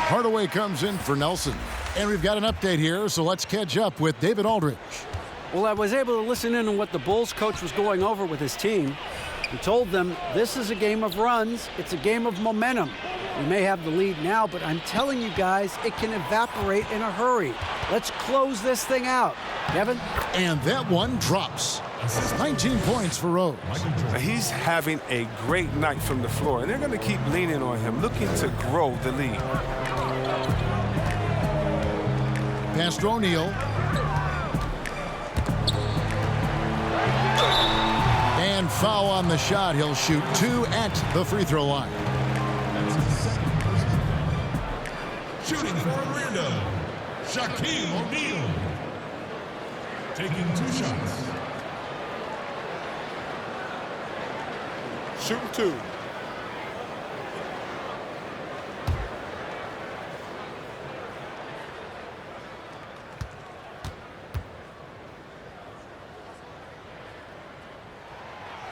Hardaway comes in for Nelson. And we've got an update here, so let's catch up with David Aldridge. Well, I was able to listen in on what the Bulls coach was going over with his team. He told them this is a game of runs. It's a game of momentum. We may have the lead now, but I'm telling you guys, it can evaporate in a hurry. Let's close this thing out. Kevin? And that one drops. 19 points for Rose. He's having a great night from the floor, and they're going to keep leaning on him, looking to grow the lead. Pass to O'Neal. And foul on the shot. He'll shoot 2 at the free throw line. Shooting for Orlando, Shaquille O'Neal. Taking 2 shots. Shooting 2.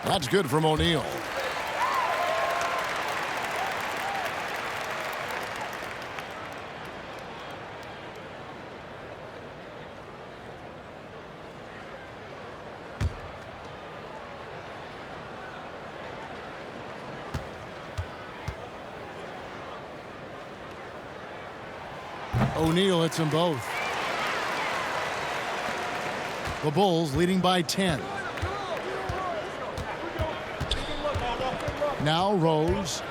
That's good from O'Neal. O'Neal hits them both. The Bulls leading by 10. Now Rose.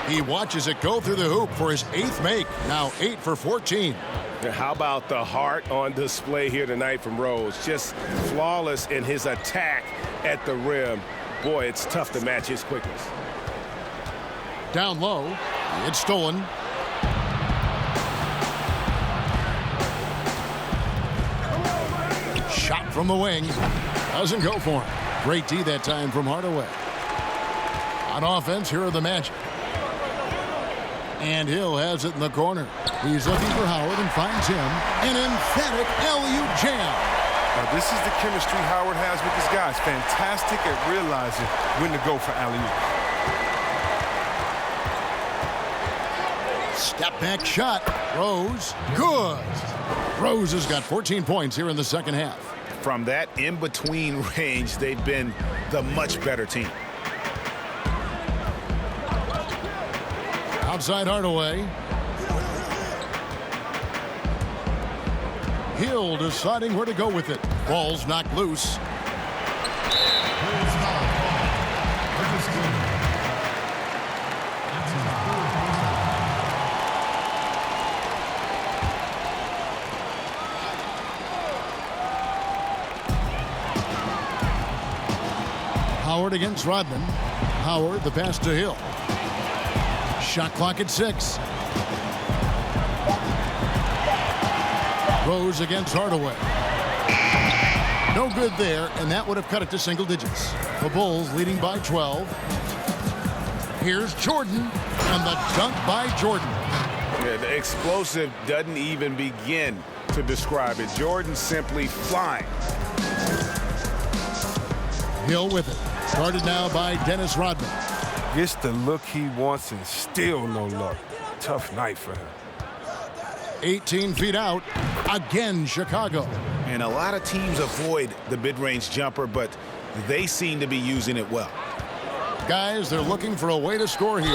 He watches it go through the hoop for his 8th make. Now 8 for 14. How about the heart on display here tonight from Rose? Just flawless in his attack at the rim. Boy, it's tough to match his quickness. Down low. It's stolen. Shot from the wing. Doesn't go for him. Great D that time from Hardaway. On offense, here are the Magic. And Hill has it in the corner. He's looking for Howard and finds him. An emphatic alley-oop jam. Now, this is the chemistry Howard has with his guys. Fantastic at realizing when to go for alley-oop. Step back shot. Rose. Good. Rose has got 14 points here in the second half. From that in-between range, they've been the much better team. Outside Hardaway. Hill deciding where to go with it. Ball's knocked loose. Howard against Rodman. Howard, the pass to Hill. Shot clock at 6. Rose against Hardaway. No good there, and that would have cut it to single digits. The Bulls leading by 12. Here's Jordan, and the dunk by Jordan. Yeah, the explosive doesn't even begin to describe it. Jordan simply flying. Hill with it. Guarded now by Dennis Rodman. Gets the look he wants and still no luck. Tough night for him. 18 feet out. Again, Chicago. And a lot of teams avoid the mid-range jumper, but they seem to be using it well. Guys, they're looking for a way to score here.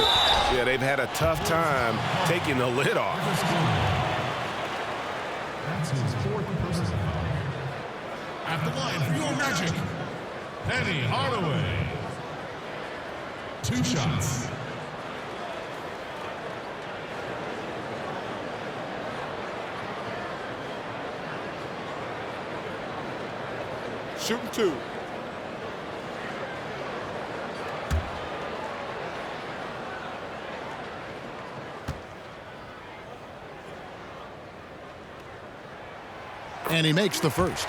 Yeah, they've had a tough time taking the lid off. That's his fourth personal foul. At the line for your Magic, Penny Hardaway. 2 shots. Shooting 2. And he makes the first.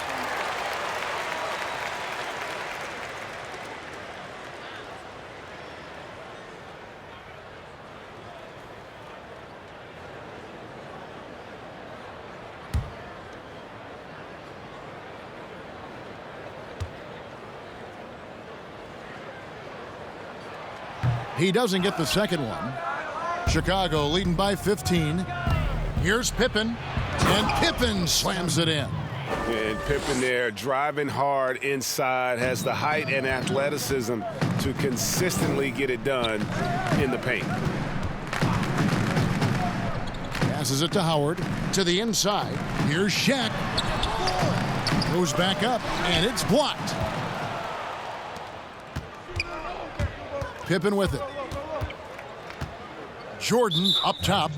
He doesn't get the second one. Chicago leading by 15. Here's Pippen, and Pippen slams it in. And Pippen there driving hard inside, has the height and athleticism to consistently get it done in the paint. Passes it to Howard, to the inside. Here's Shaq. Goes back up, and it's blocked. Pippen with it. Jordan up top.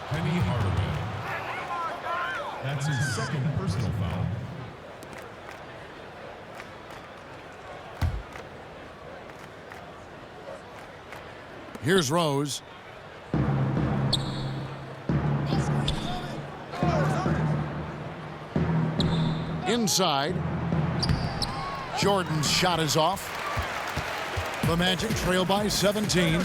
Penny Hardaway. That's his second personal foul. Here's Rose. Inside. Jordan's shot is off. The Magic trail by 17.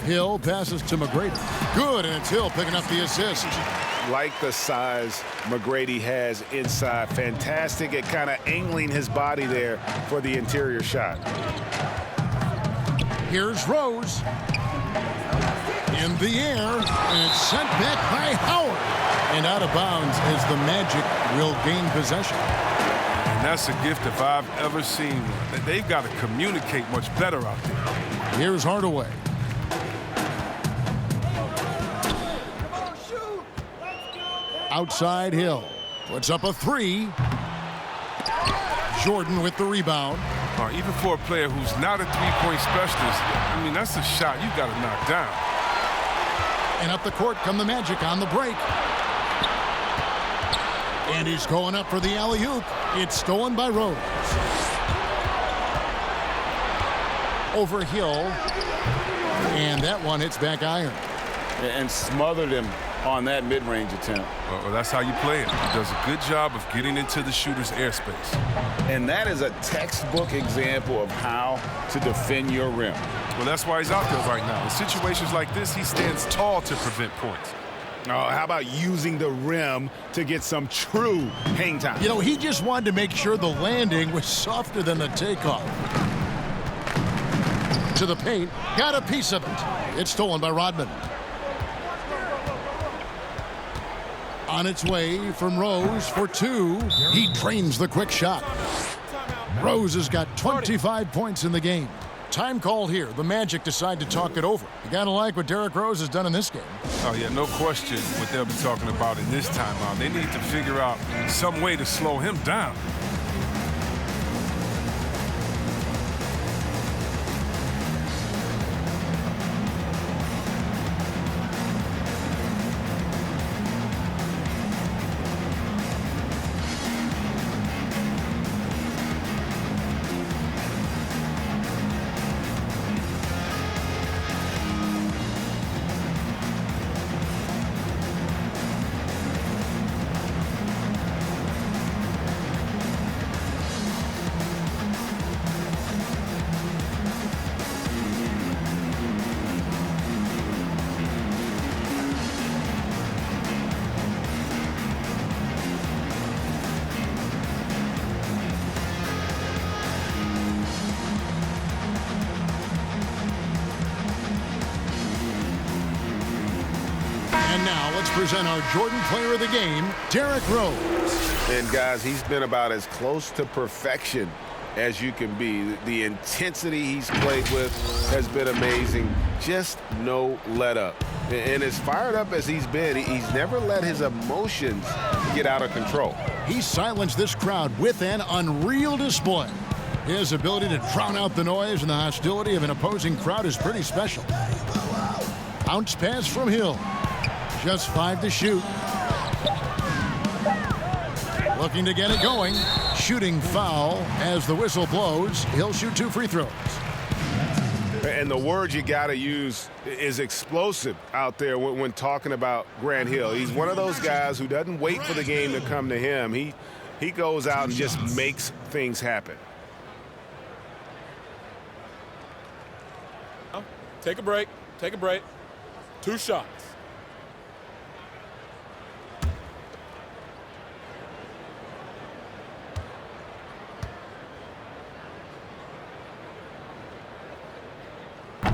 Hill passes to McGrady. Good, and it's Hill picking up the assist. Like the size McGrady has inside. Fantastic at kind of angling his body there for the interior shot. Here's Rose. In the air, and it's sent back by Howard. And out of bounds as the Magic will gain possession. And that's a gift if I've ever seen one. They've got to communicate much better out there. Here's Hardaway. Outside Hill. Puts up a 3. Jordan with the rebound. Even for a player who's not a three-point specialist, I mean, that's a shot you got to knock down. And up the court come the Magic on the break. And he's going up for the alley-oop. It's stolen by Rose. Over Hill. And that one hits back iron. And smothered him on that mid-range attempt. Well, that's how you play it. He does a good job of getting into the shooter's airspace. And that is a textbook example of how to defend your rim. Well, that's why he's out there right now. In situations like this, he stands tall to prevent points. Oh, how about using the rim to get some true hang time? You know, he just wanted to make sure the landing was softer than the takeoff. To the paint, got a piece of it. It's stolen by Rodman. On its way from Rose for two. He drains the quick shot. Rose has got 25 points in the game. Time called here. The Magic decide to talk it over. You gotta like what Derrick Rose has done in this game. Oh, yeah, no question what they'll be talking about in this timeout. They need to figure out some way to slow him down. And now let's present our Jordan Player of the Game, Derrick Rose. And guys, he's been about as close to perfection as you can be. The intensity he's played with has been amazing. Just no let up. And as fired up as he's been, he's never let his emotions get out of control. He silenced this crowd with an unreal display. His ability to drown out the noise and the hostility of an opposing crowd is pretty special. Bounce pass from Hill. Just 5 to shoot. Looking to get it going. Shooting foul as the whistle blows. He'll shoot 2 free throws. And the word you got to use is explosive out there when talking about Grant Hill. He's one of those guys who doesn't wait for the game to come to him. He goes out and just makes things happen. Take a break. Take a break. 2 shots.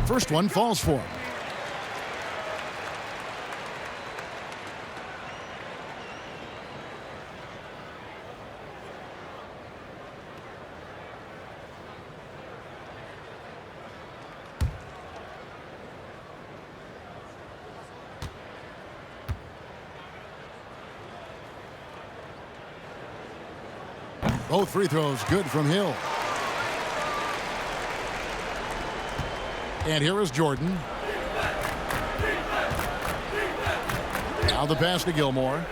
First one falls for him. Both free throws good from Hill. And here is Jordan. Now the pass to Gilmore.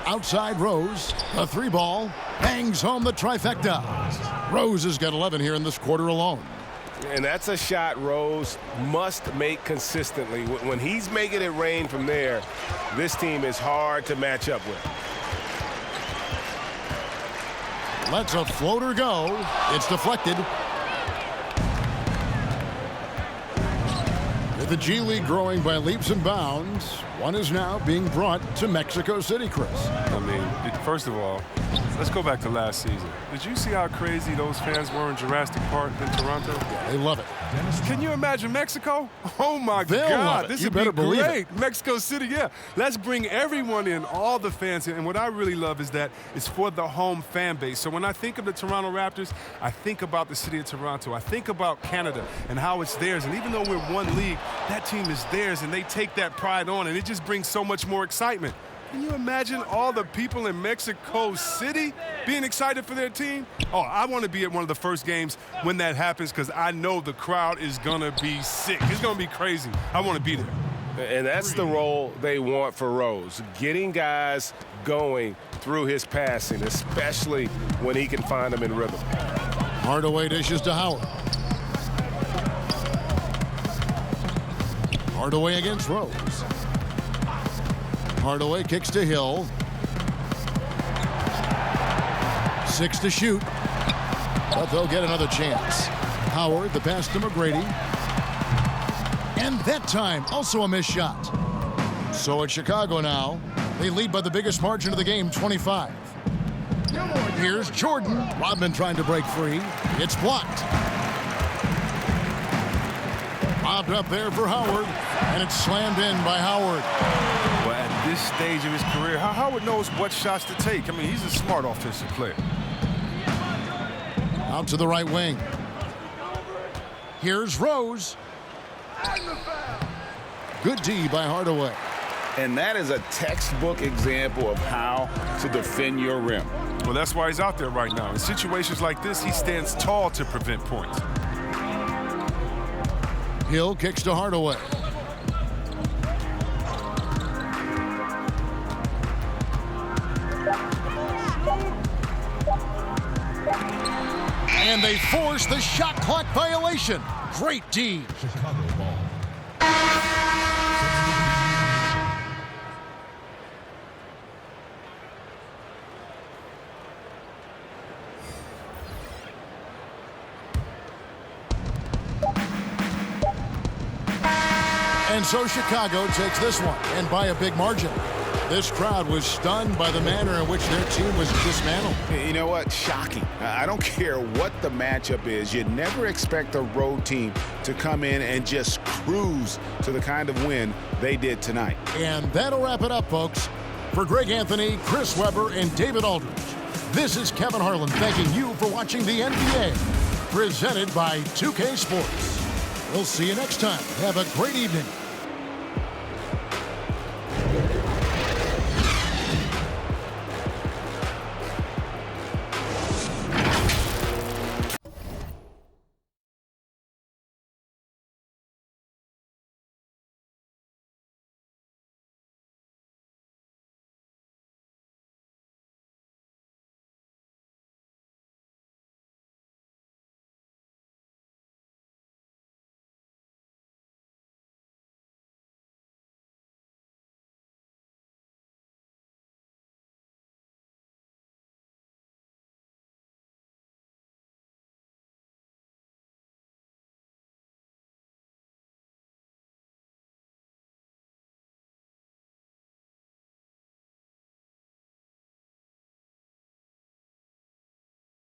Outside Rose. A 3-ball. Bangs home the trifecta. Rose has got 11 here in this quarter alone. And that's a shot Rose must make consistently. When he's making it rain from there, this team is hard to match up with. Lets a floater go. It's deflected. With the G League growing by leaps and bounds, one is now being brought to Mexico City, Chris. I mean, first of all, let's go back to last season. Did you see how crazy those fans were in Jurassic Park in Toronto? Yeah, they love it. Can you imagine Mexico? Oh, my They'll God. love it. This You would better be believe great. it. Mexico City, yeah. Let's bring everyone in, all the fans in. And what I really love is that it's for the home fan base. So when I think of the Toronto Raptors, I think about the city of Toronto. I think about Canada and how it's theirs. And even though we're one league, that team is theirs, and they take that pride on, and it just brings so much more excitement. Can you imagine all the people in Mexico City being excited for their team? Oh, I want to be at one of the first games when that happens because I know the crowd is going to be sick. It's going to be crazy. I want to be there. And that's the role they want for Rose, getting guys going through his passing, especially when he can find them in rhythm. Hardaway dishes to Howard. Hardaway against Rose. Hardaway kicks to Hill. 6 to shoot. But they'll get another chance. Howard, the pass to McGrady. And that time, also a missed shot. So it's Chicago now. They lead by the biggest margin of the game, 25. Here's Jordan. Rodman trying to break free. It's blocked. Lobbed up there for Howard, and it's slammed in by Howard. Well, at this stage of his career, Howard knows what shots to take. I mean, he's a smart offensive player. Out to the right wing. Here's Rose. Good D by Hardaway. And that is a textbook example of how to defend your rim. Well, that's why he's out there right now. In situations like this, he stands tall to prevent points. Hill kicks to Hardaway. And they force the shot clock violation. Great D. Chicago ball. And so Chicago takes this one, and by a big margin. This crowd was stunned by the manner in which their team was dismantled. You know what? Shocking. I don't care what the matchup is. You never expect a road team to come in and just cruise to the kind of win they did tonight. And that'll wrap it up, folks. For Greg Anthony, Chris Webber, and David Aldridge, this is Kevin Harlan thanking you for watching the NBA, presented by 2K Sports. We'll see you next time. Have a great evening.